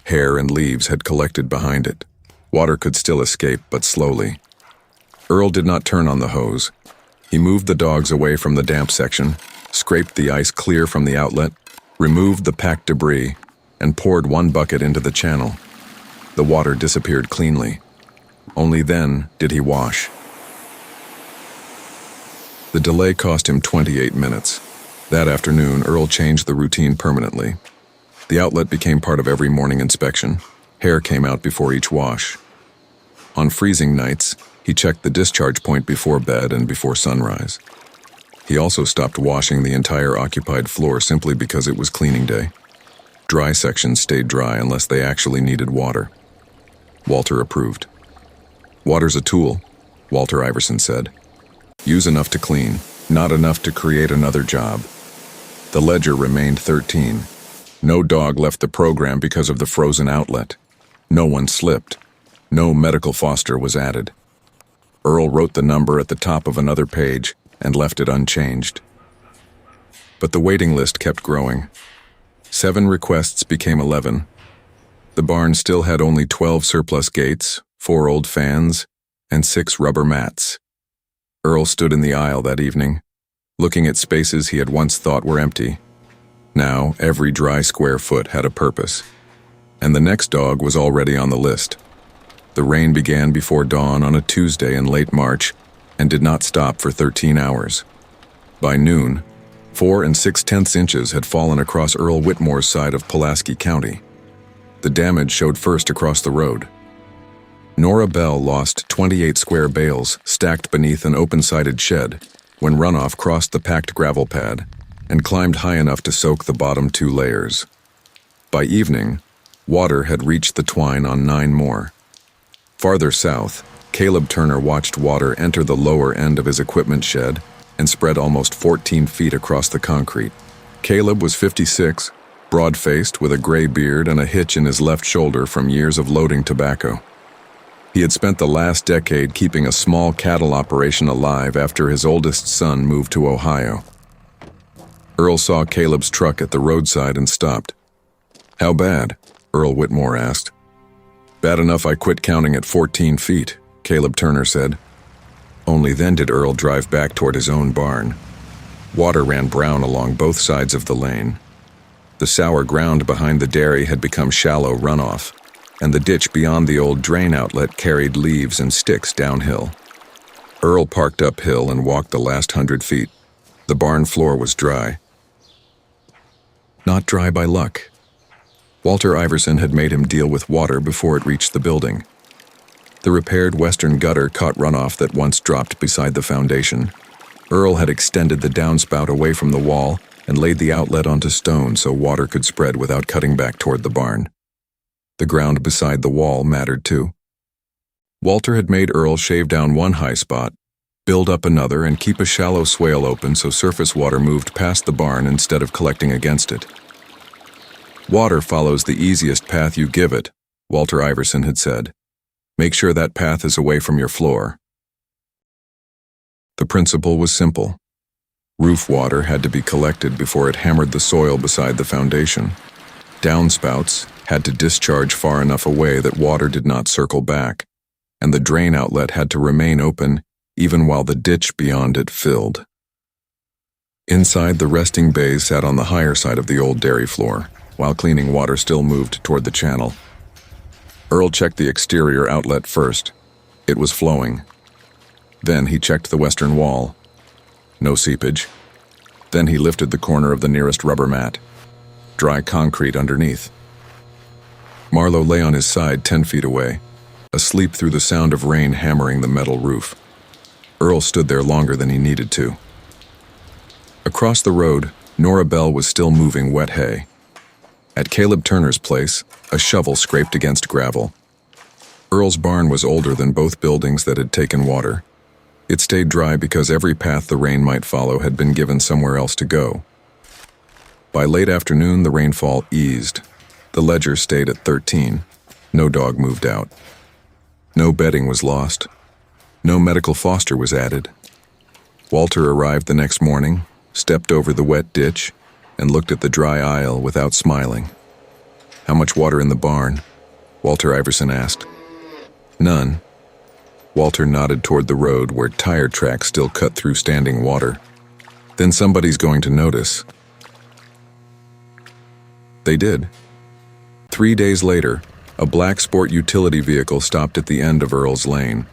Hair and leaves had collected behind it. Water could still escape, but slowly. Earl did not turn on the hose. He moved the dogs away from the damp section, scraped the ice clear from the outlet, removed the packed debris, and poured 1 bucket into the channel. The water disappeared cleanly. Only then did he wash. The delay cost him 28 minutes. That afternoon, Earl changed the routine permanently. The outlet became part of every morning inspection. Hair came out before each wash. On freezing nights, he checked the discharge point before bed and before sunrise. He also stopped washing the entire occupied floor simply because it was cleaning day. Dry sections stayed dry unless they actually needed water. Walter approved. "Water's a tool," Walter Iverson said. "Use enough to clean, not enough to create another job." The ledger remained 13. No dog left the program because of the frozen outlet. No one slipped. No medical foster was added. Earl wrote the number at the top of another page and left it unchanged. But the waiting list kept growing. 7 requests became 11. The barn still had only 12 surplus gates, 4 old fans, and 6 rubber mats. Earl stood in the aisle that evening, looking at spaces he had once thought were empty. Now, every dry square foot had a purpose. And the next dog was already on the list. The rain began before dawn on a Tuesday in late March and did not stop for 13 hours. By noon, 4 6/10 inches had fallen across Earl Whitmore's side of Pulaski County. The damage showed first across the road. Nora Bell lost 28 square bales stacked beneath an open-sided shed when runoff crossed the packed gravel pad and climbed high enough to soak the bottom 2 layers. By evening, water had reached the twine on 9 more. Farther south, Caleb Turner watched water enter the lower end of his equipment shed and spread almost 14 feet across the concrete. Caleb was 56, broad-faced with a gray beard and a hitch in his left shoulder from years of loading tobacco. He had spent the last decade keeping a small cattle operation alive after his oldest son moved to Ohio. Earl saw Caleb's truck at the roadside and stopped. "How bad?" Earl Whitmore asked. "Bad enough I quit counting at 14 feet, Caleb Turner said. Only then did Earl drive back toward his own barn. Water ran brown along both sides of the lane. The sour ground behind the dairy had become shallow runoff, and the ditch beyond the old drain outlet carried leaves and sticks downhill. Earl parked uphill and walked the last 100 feet. The barn floor was dry. Not dry by luck. Walter Iverson had made him deal with water before it reached the building. The repaired western gutter caught runoff that once dropped beside the foundation. Earl had extended the downspout away from the wall and laid the outlet onto stone so water could spread without cutting back toward the barn. The ground beside the wall mattered too. Walter had made Earl shave down one high spot, build up another, and keep a shallow swale open so surface water moved past the barn instead of collecting against it. "Water follows the easiest path you give it," Walter Iverson had said. "Make sure that path is away from your floor." The principle was simple. Roof water had to be collected before it hammered the soil beside the foundation. Downspouts had to discharge far enough away that water did not circle back, and the drain outlet had to remain open even while the ditch beyond it filled. Inside, the resting bays sat on the higher side of the old dairy floor, while cleaning water still moved toward the channel. Earl checked the exterior outlet first. It was flowing. Then he checked the western wall. No seepage. Then he lifted the corner of the nearest rubber mat. Dry concrete underneath. Marlowe lay on his side 10 feet away, asleep through the sound of rain hammering the metal roof. Earl stood there longer than he needed to. Across the road, Nora Bell was still moving wet hay. At Caleb Turner's place, a shovel scraped against gravel. Earl's barn was older than both buildings that had taken water. It stayed dry because every path the rain might follow had been given somewhere else to go. By late afternoon, the rainfall eased. The ledger stayed at 13. No dog moved out. No bedding was lost. No medical foster was added. Walter arrived the next morning, stepped over the wet ditch, and looked at the dry aisle without smiling. "How much water in the barn?" Walter Iverson asked. "None." Walter nodded toward the road where tire tracks still cut through standing water. "Then somebody's going to notice." They did. 3 days later, a black sport utility vehicle stopped at the end of Earl's lane.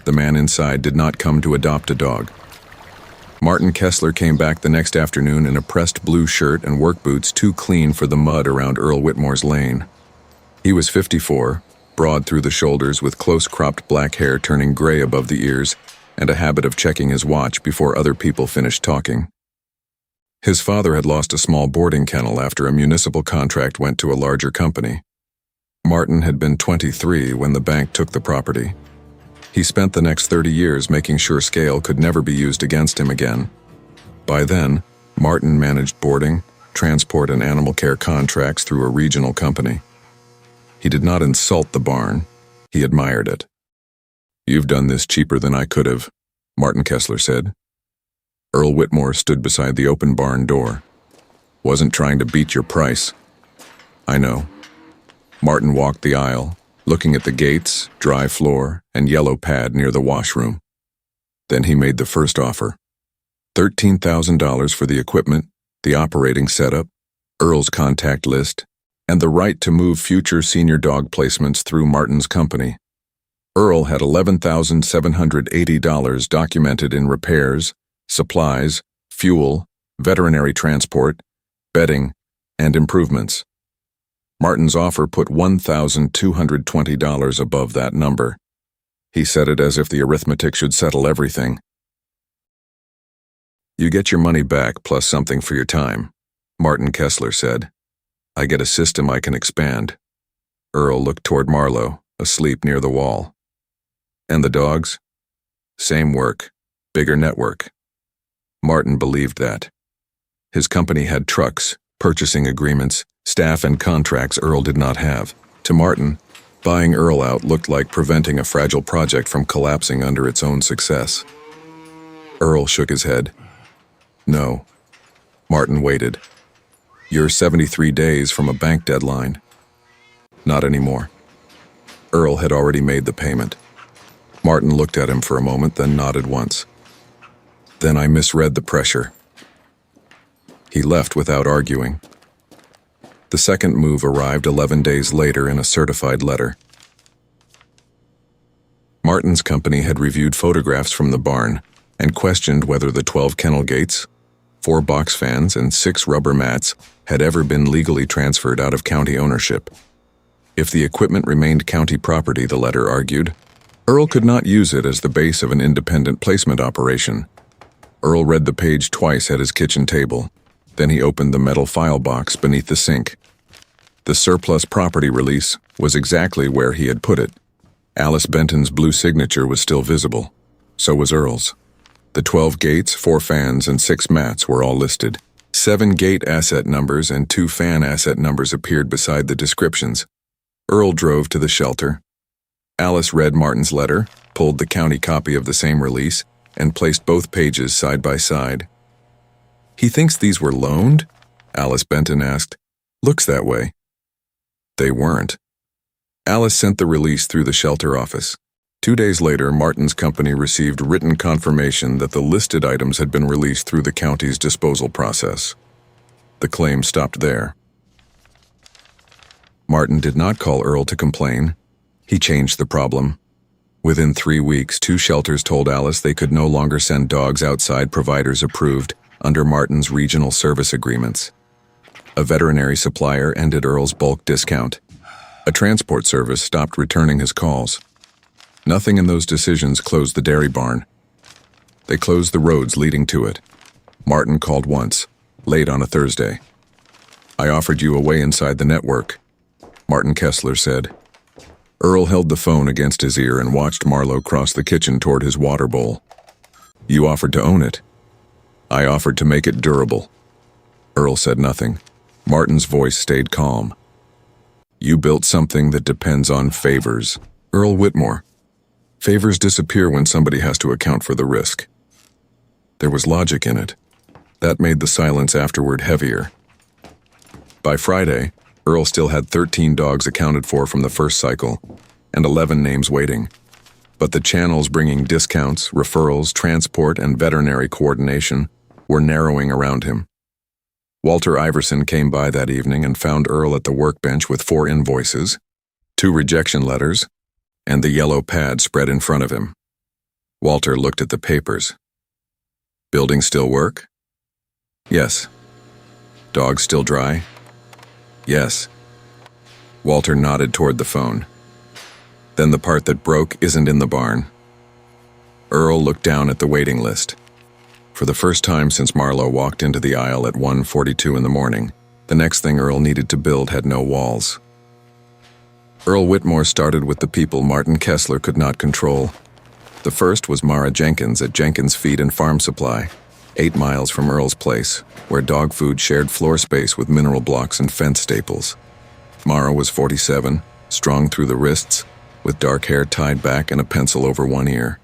The man inside did not come to adopt a dog. Martin Kessler came back the next afternoon in a pressed blue shirt and work boots too clean for the mud around Earl Whitmore's lane. He was 54, broad through the shoulders with close-cropped black hair turning gray above the ears, and a habit of checking his watch before other people finished talking. His father had lost a small boarding kennel after a municipal contract went to a larger company. Martin had been 23 when the bank took the property. He spent the next 30 years making sure scale could never be used against him again. By then, Martin managed boarding, transport, and animal care contracts through a regional company. He did not insult the barn, he admired it. "You've done this cheaper than I could have," Martin Kessler said. Earl Whitmore stood beside the open barn door. "Wasn't trying to beat your price." "I know." Martin walked the aisle, looking at the gates, dry floor, and yellow pad near the washroom. Then he made the first offer. $13,000 for the equipment, the operating setup, Earl's contact list, and the right to move future senior dog placements through Martin's company. Earl had $11,780 documented in repairs, supplies, fuel, veterinary transport, bedding, and improvements. Martin's offer put $1,220 above that number. He said it as if the arithmetic should settle everything. "You get your money back plus something for your time," Martin Kessler said. "I get a system I can expand." Earl looked toward Marlowe, asleep near the wall. "And the dogs?" "Same work, bigger network." Martin believed that. His company had trucks, purchasing agreements, staff, and contracts Earl did not have. To Martin, buying Earl out looked like preventing a fragile project from collapsing under its own success. Earl shook his head. "No." Martin waited. "You're 73 days from a bank deadline." "Not anymore." Earl had already made the payment. Martin looked at him for a moment, then nodded once. "Then I misread the pressure." He left without arguing. The second move arrived 11 days later in a certified letter. Martin's company had reviewed photographs from the barn and questioned whether the 12 kennel gates, 4 box fans, and 6 rubber mats had ever been legally transferred out of county ownership. If the equipment remained county property, the letter argued, Earl could not use it as the base of an independent placement operation. Earl read the page twice at his kitchen table. Then he opened the metal file box beneath the sink. The surplus property release was exactly where he had put it. Alice Benton's blue signature was still visible. So was Earl's. The 12 gates, 4 fans, and 6 mats were all listed. 7 gate asset numbers and 2 fan asset numbers appeared beside the descriptions. Earl drove to the shelter. Alice read Martin's letter, pulled the county copy of the same release, and placed both pages side by side. "He thinks these were loaned?" Alice Benton asked. "Looks that way." They weren't. Alice sent the release through the shelter office. 2 days later, Martin's company received written confirmation that the listed items had been released through the county's disposal process. The claim stopped there. Martin did not call Earl to complain. He changed the problem. Within 3 weeks, 2 shelters told Alice they could no longer send dogs outside providers approved under Martin's regional service agreements. A veterinary supplier ended Earl's bulk discount. A transport service stopped returning his calls. Nothing in those decisions closed the dairy barn. They closed the roads leading to it. Martin called once, late on a Thursday. "I offered you a way inside the network," Martin Kessler said. Earl held the phone against his ear and watched Marlowe cross the kitchen toward his water bowl. "You offered to own it." "I offered to make it durable." Earl said nothing. Martin's voice stayed calm. "You built something that depends on favors." Earl Whitmore. Favors disappear when somebody has to account for the risk. There was logic in it. That made the silence afterward heavier. By Friday, Earl still had 13 dogs accounted for from the first cycle, and 11 names waiting. But the channels bringing discounts, referrals, transport, and veterinary coordination were narrowing around him. Walter Iverson came by that evening and found Earl at the workbench with 4 invoices, 2 rejection letters, and the yellow pad spread in front of him. Walter looked at the papers. "Building still work?" "Yes." "Dogs still dry?" "Yes." Walter nodded toward the phone. "Then the part that broke isn't in the barn." Earl looked down at the waiting list. For the first time since Marlowe walked into the aisle at 1:42 in the morning, the next thing Earl needed to build had no walls. Earl Whitmore started with the people Martin Kessler could not control. The first was Mara Jenkins at Jenkins Feed and Farm Supply, 8 miles from Earl's place, where dog food shared floor space with mineral blocks and fence staples. Mara was 47, strong through the wrists, with dark hair tied back and a pencil over one ear.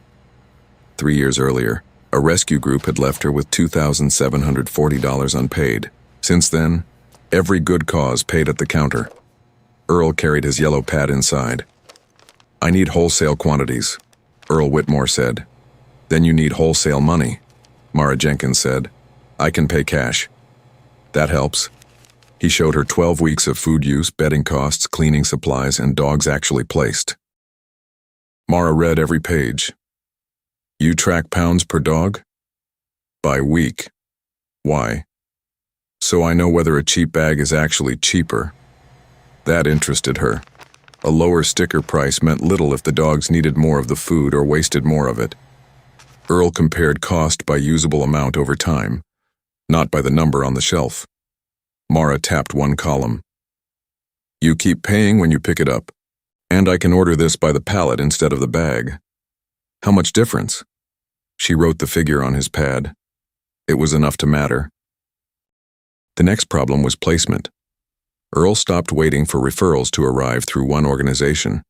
3 years earlier, a rescue group had left her with $2,740 unpaid. Since then, every good cause paid at the counter. Earl carried his yellow pad inside. "I need wholesale quantities," Earl Whitmore said. "Then you need wholesale money," Mara Jenkins said. "I can pay cash." "That helps." He showed her 12 weeks of food use, bedding costs, cleaning supplies, and dogs actually placed. Mara read every page. "You track pounds per dog?" "By week." "Why?" "So I know whether a cheap bag is actually cheaper." That interested her. A lower sticker price meant little if the dogs needed more of the food or wasted more of it. Earl compared cost by usable amount over time, not by the number on the shelf. Mara tapped one column. "You keep paying when you pick it up, and I can order this by the pallet instead of the bag. How much difference?" She wrote the figure on his pad. It was enough to matter. The next problem was placement. Earl stopped waiting for referrals to arrive through one organization.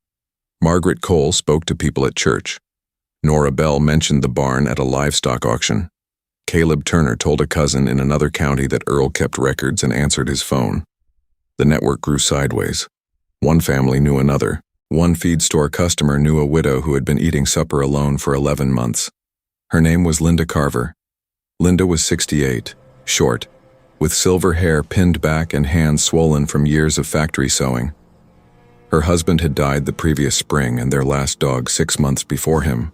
Margaret Cole spoke to people at church. Nora Bell mentioned the barn at a livestock auction. Caleb Turner told a cousin in another county that Earl kept records and answered his phone. The network grew sideways. One family knew another. One feed store customer knew a widow who had been eating supper alone for 11 months. Her name was Linda Carver. Linda was 68, short, with silver hair pinned back and hands swollen from years of factory sewing. Her husband had died the previous spring and their last dog 6 months before him.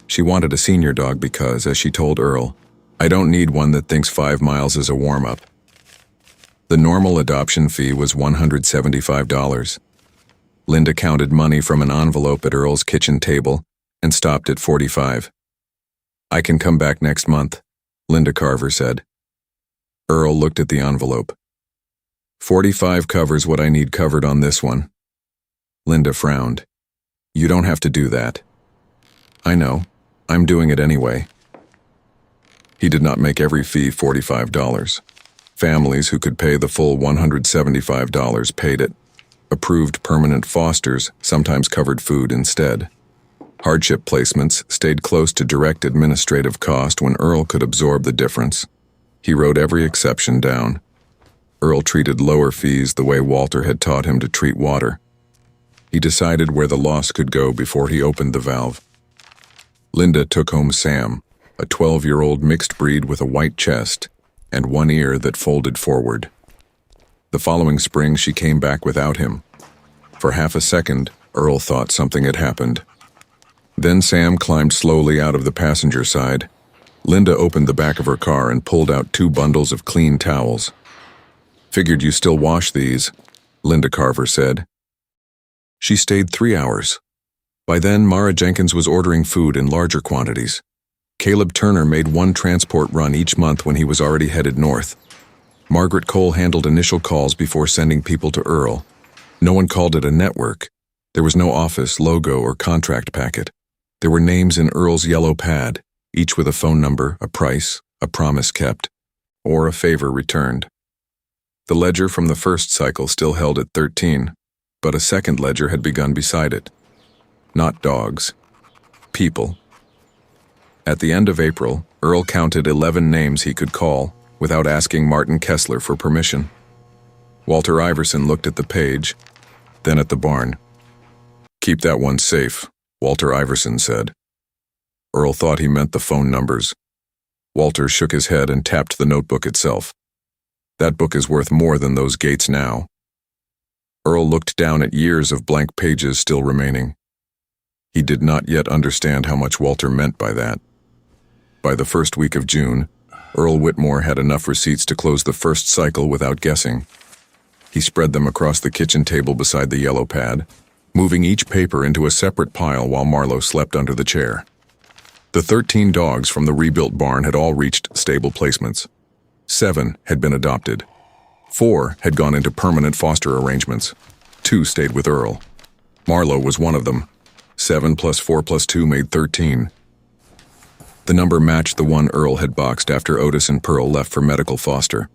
She wanted a senior dog because, as she told Earl, "I don't need one that thinks 5 miles is a warm-up." The normal adoption fee was $175. Linda counted money from an envelope at Earl's kitchen table and stopped at $45. "I can come back next month," Linda Carver said. Earl looked at the envelope. "$45 covers what I need covered on this one." Linda frowned. "You don't have to do that." "I know. I'm doing it anyway." He did not make every fee $45. Families who could pay the full $175 paid it. Approved permanent fosters sometimes covered food instead. Hardship placements stayed close to direct administrative cost when Earl could absorb the difference. He wrote every exception down. Earl treated lower fees the way Walter had taught him to treat water. He decided where the loss could go before he opened the valve. Linda took home Sam, a 12-year-old mixed breed with a white chest and one ear that folded forward. The following spring she came back without him. For half a second, Earl thought something had happened. Then Sam climbed slowly out of the passenger side. Linda opened the back of her car and pulled out 2 bundles of clean towels. "Figured you still wash these," Linda Carver said. She stayed 3 hours. By then, Mara Jenkins was ordering food in larger quantities. Caleb Turner made 1 transport run each month when he was already headed north. Margaret Cole handled initial calls before sending people to Earl. No one called it a network. There was no office, logo, or contract packet. There were names in Earl's yellow pad, each with a phone number, a price, a promise kept, or a favor returned. The ledger from the first cycle still held at 13, but a second ledger had begun beside it. Not dogs. People. At the end of April, Earl counted 11 names he could call without asking Martin Kessler for permission. Walter Iverson looked at the page, then at the barn. "Keep that one safe," Walter Iverson said. Earl thought he meant the phone numbers. Walter shook his head and tapped the notebook itself. "That book is worth more than those gates now." Earl looked down at years of blank pages still remaining. He did not yet understand how much Walter meant by that. By the first week of June, Earl Whitmore had enough receipts to close the first cycle without guessing. He spread them across the kitchen table beside the yellow pad, moving each paper into a separate pile while Marlowe slept under the chair. The 13 dogs from the rebuilt barn had all reached stable placements. 7 had been adopted. 4 had gone into permanent foster arrangements. 2 stayed with Earl. Marlowe was one of them. 7 plus 4 plus 2 made 13. The number matched the one Earl had boxed after Otis and Pearl left for medical foster.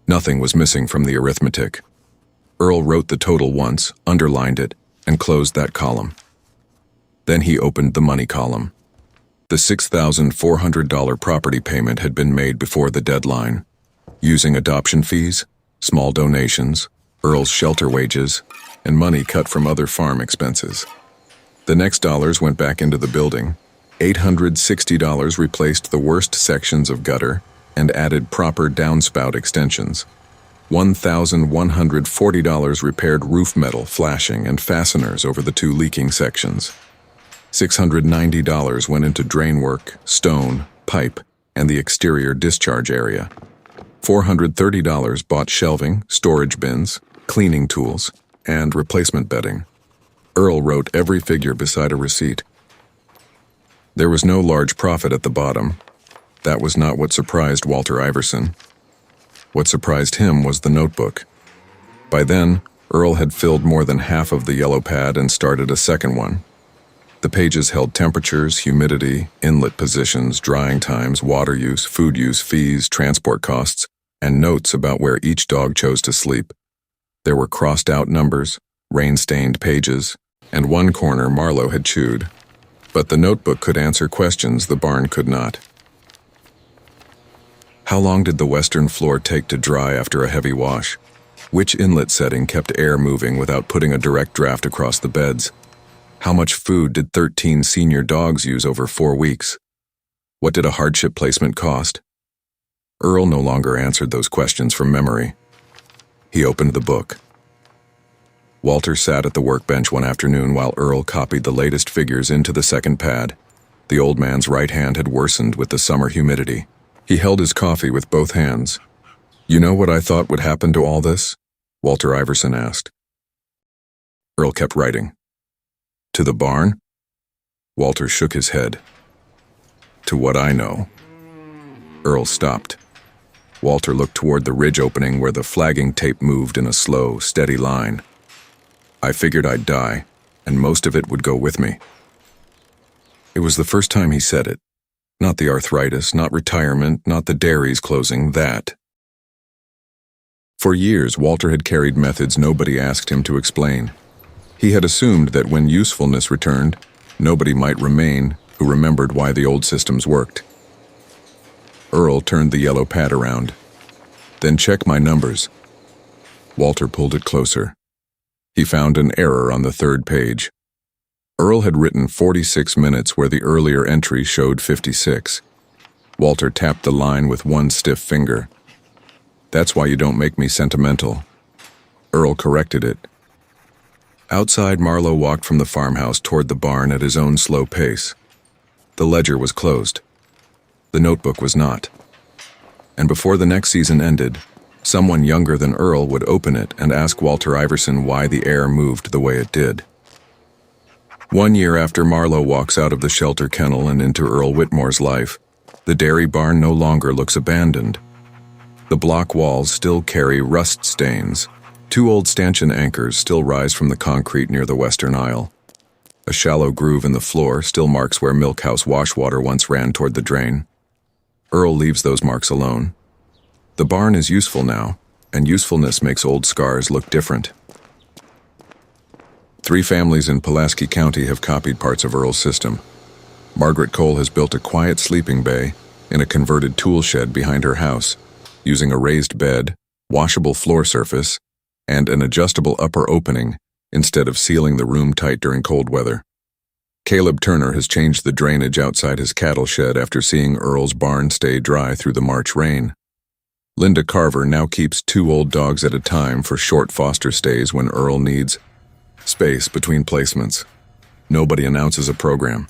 Nothing was missing from the arithmetic. Earl wrote the total once, underlined it, and closed that column. Then he opened the money column. The $6,400 property payment had been made before the deadline, using adoption fees, small donations, Earl's shelter wages, and money cut from other farm expenses. The next dollars went back into the building. $860 replaced the worst sections of gutter and added proper downspout extensions. $1,140 repaired roof metal, flashing, and fasteners over the 2 leaking sections. $690 went into drain work, stone, pipe, and the exterior discharge area. $430 bought shelving, storage bins, cleaning tools, and replacement bedding. Earl wrote every figure beside a receipt. There was no large profit at the bottom. That was not what surprised Walter Iverson. What surprised him was the notebook. By then, Earl had filled more than half of the yellow pad and started a second one. The pages held temperatures, humidity, inlet positions, drying times, water use, food use, fees, transport costs, and notes about where each dog chose to sleep. There were crossed-out numbers, rain-stained pages, and one corner Marlowe had chewed. But the notebook could answer questions the barn could not. How long did the western floor take to dry after a heavy wash? Which inlet setting kept air moving without putting a direct draft across the beds? How much food did 13 senior dogs use over 4 weeks? What did a hardship placement cost? Earl no longer answered those questions from memory. He opened the book. Walter sat at the workbench one afternoon while Earl copied the latest figures into the second pad. The old man's right hand had worsened with the summer humidity. He held his coffee with both hands. "You know what I thought would happen to all this?" Walter Iverson asked. Earl kept writing. "To the barn?" Walter shook his head. "To what I know." Earl stopped. Walter looked toward the ridge opening where the flagging tape moved in a slow, steady line. "I figured I'd die, and most of it would go with me." It was the first time he said it. Not the arthritis, not retirement, not the dairies closing, that. For years, Walter had carried methods nobody asked him to explain. He had assumed that when usefulness returned, nobody might remain who remembered why the old systems worked. Earl turned the yellow pad around. "Then check my numbers." Walter pulled it closer. He found an error on the 3rd page. Earl had written 46 minutes where the earlier entry showed 56. Walter tapped the line with one stiff finger. "That's why you don't make me sentimental." Earl corrected it. Outside, Marlowe walked from the farmhouse toward the barn at his own slow pace. The ledger was closed. The notebook was not. And before the next season ended, someone younger than Earl would open it and ask Walter Iverson why the air moved the way it did. 1 year after Marlowe walks out of the shelter kennel and into Earl Whitmore's life, the dairy barn no longer looks abandoned. The block walls still carry rust stains. 2 old stanchion anchors still rise from the concrete near the western aisle. A shallow groove in the floor still marks where milkhouse washwater once ran toward the drain. Earl leaves those marks alone. The barn is useful now, and usefulness makes old scars look different. 3 families in Pulaski County have copied parts of Earl's system. Margaret Cole has built a quiet sleeping bay in a converted tool shed behind her house, using a raised bed, washable floor surface, and an adjustable upper opening instead of sealing the room tight during cold weather. Caleb Turner has changed the drainage outside his cattle shed after seeing Earl's barn stay dry through the March rain. Linda Carver now keeps 2 old dogs at a time for short foster stays when Earl needs space between placements. Nobody announces a program.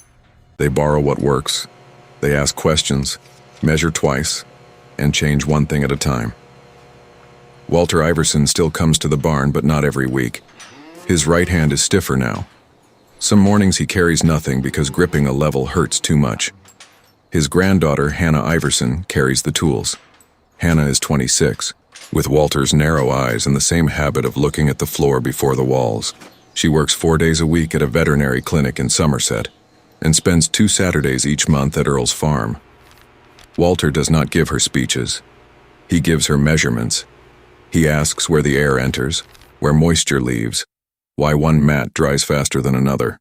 They borrow what works. They ask questions, measure twice, and change one thing at a time. Walter Iverson still comes to the barn, but not every week. His right hand is stiffer now. Some mornings he carries nothing because gripping a level hurts too much. His granddaughter, Hannah Iverson, carries the tools. Hannah is 26, with Walter's narrow eyes and the same habit of looking at the floor before the walls. She works 4 days a week at a veterinary clinic in Somerset and spends 2 Saturdays each month at Earl's farm. Walter does not give her speeches. He gives her measurements. He asks where the air enters, where moisture leaves, why one mat dries faster than another.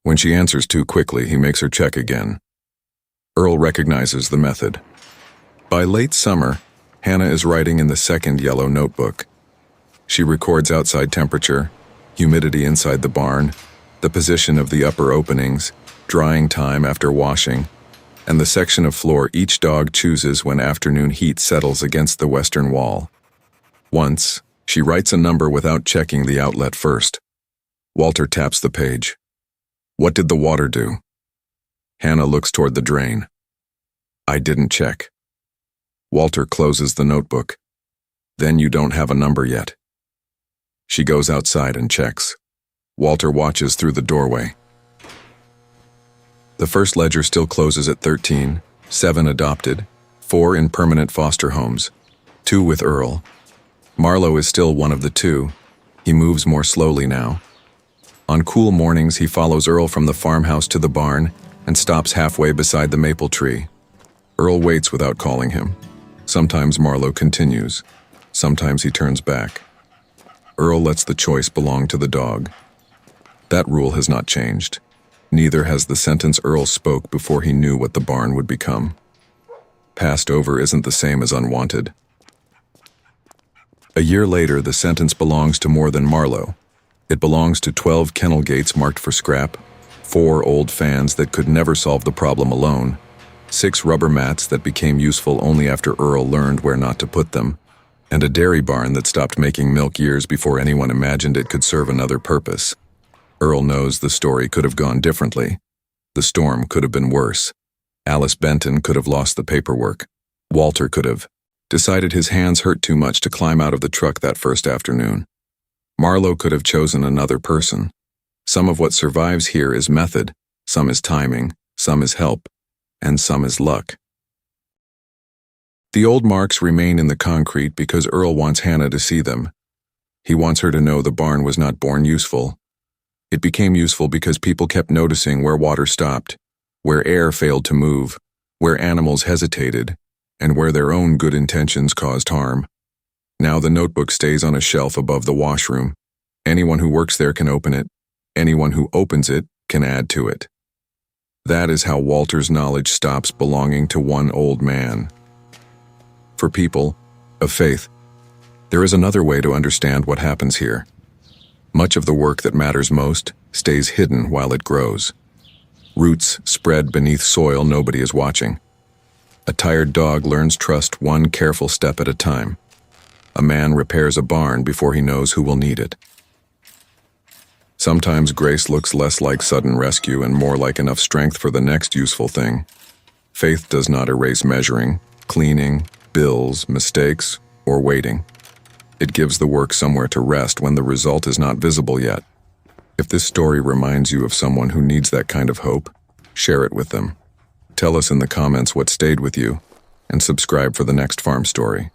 When she answers too quickly, he makes her check again. Earl recognizes the method. By late summer, Hannah is writing in the second yellow notebook. She records outside temperature, humidity inside the barn, the position of the upper openings, drying time after washing, and the section of floor each dog chooses when afternoon heat settles against the western wall. Once, she writes a number without checking the outlet first. Walter taps the page. What did the water do? Hannah looks toward the drain. I didn't check. Walter closes the notebook. Then you don't have a number yet. She goes outside and checks. Walter watches through the doorway. The first ledger still closes at 13, 7 adopted, 4 in permanent foster homes, 2 with Earl. Marlowe is still one of the 2. He moves more slowly now. On cool mornings, he follows Earl from the farmhouse to the barn and stops halfway beside the maple tree. Earl waits without calling him. Sometimes Marlowe continues. Sometimes he turns back. Earl lets the choice belong to the dog. That rule has not changed. Neither has the sentence Earl spoke before he knew what the barn would become. Passed over isn't the same as unwanted. A year later, the sentence belongs to more than Marlowe. It belongs to 12 kennel gates marked for scrap, 4 old fans that could never solve the problem alone, 6 rubber mats that became useful only after Earl learned where not to put them, and a dairy barn that stopped making milk years before anyone imagined it could serve another purpose. Earl knows the story could have gone differently. The storm could have been worse. Alice Benton could have lost the paperwork. Walter could have decided his hands hurt too much to climb out of the truck that first afternoon. Marlowe could have chosen another person. Some of what survives here is method, some is timing, some is help, and some is luck. The old marks remain in the concrete because Earl wants Hannah to see them. He wants her to know the barn was not born useful. It became useful because people kept noticing where water stopped, where air failed to move, where animals hesitated, and where their own good intentions caused harm. Now the notebook stays on a shelf above the washroom. Anyone who works there can open it. Anyone who opens it can add to it. That is how Walter's knowledge stops belonging to one old man. For people of faith, there is another way to understand what happens here. Much of the work that matters most stays hidden while it grows. Roots spread beneath soil nobody is watching. A tired dog learns trust one careful step at a time. A man repairs a barn before he knows who will need it. Sometimes grace looks less like sudden rescue and more like enough strength for the next useful thing. Faith does not erase measuring, cleaning, bills, mistakes, or waiting. It gives the work somewhere to rest when the result is not visible yet. If this story reminds you of someone who needs that kind of hope, share it with them. Tell us in the comments what stayed with you, and subscribe for the next farm story.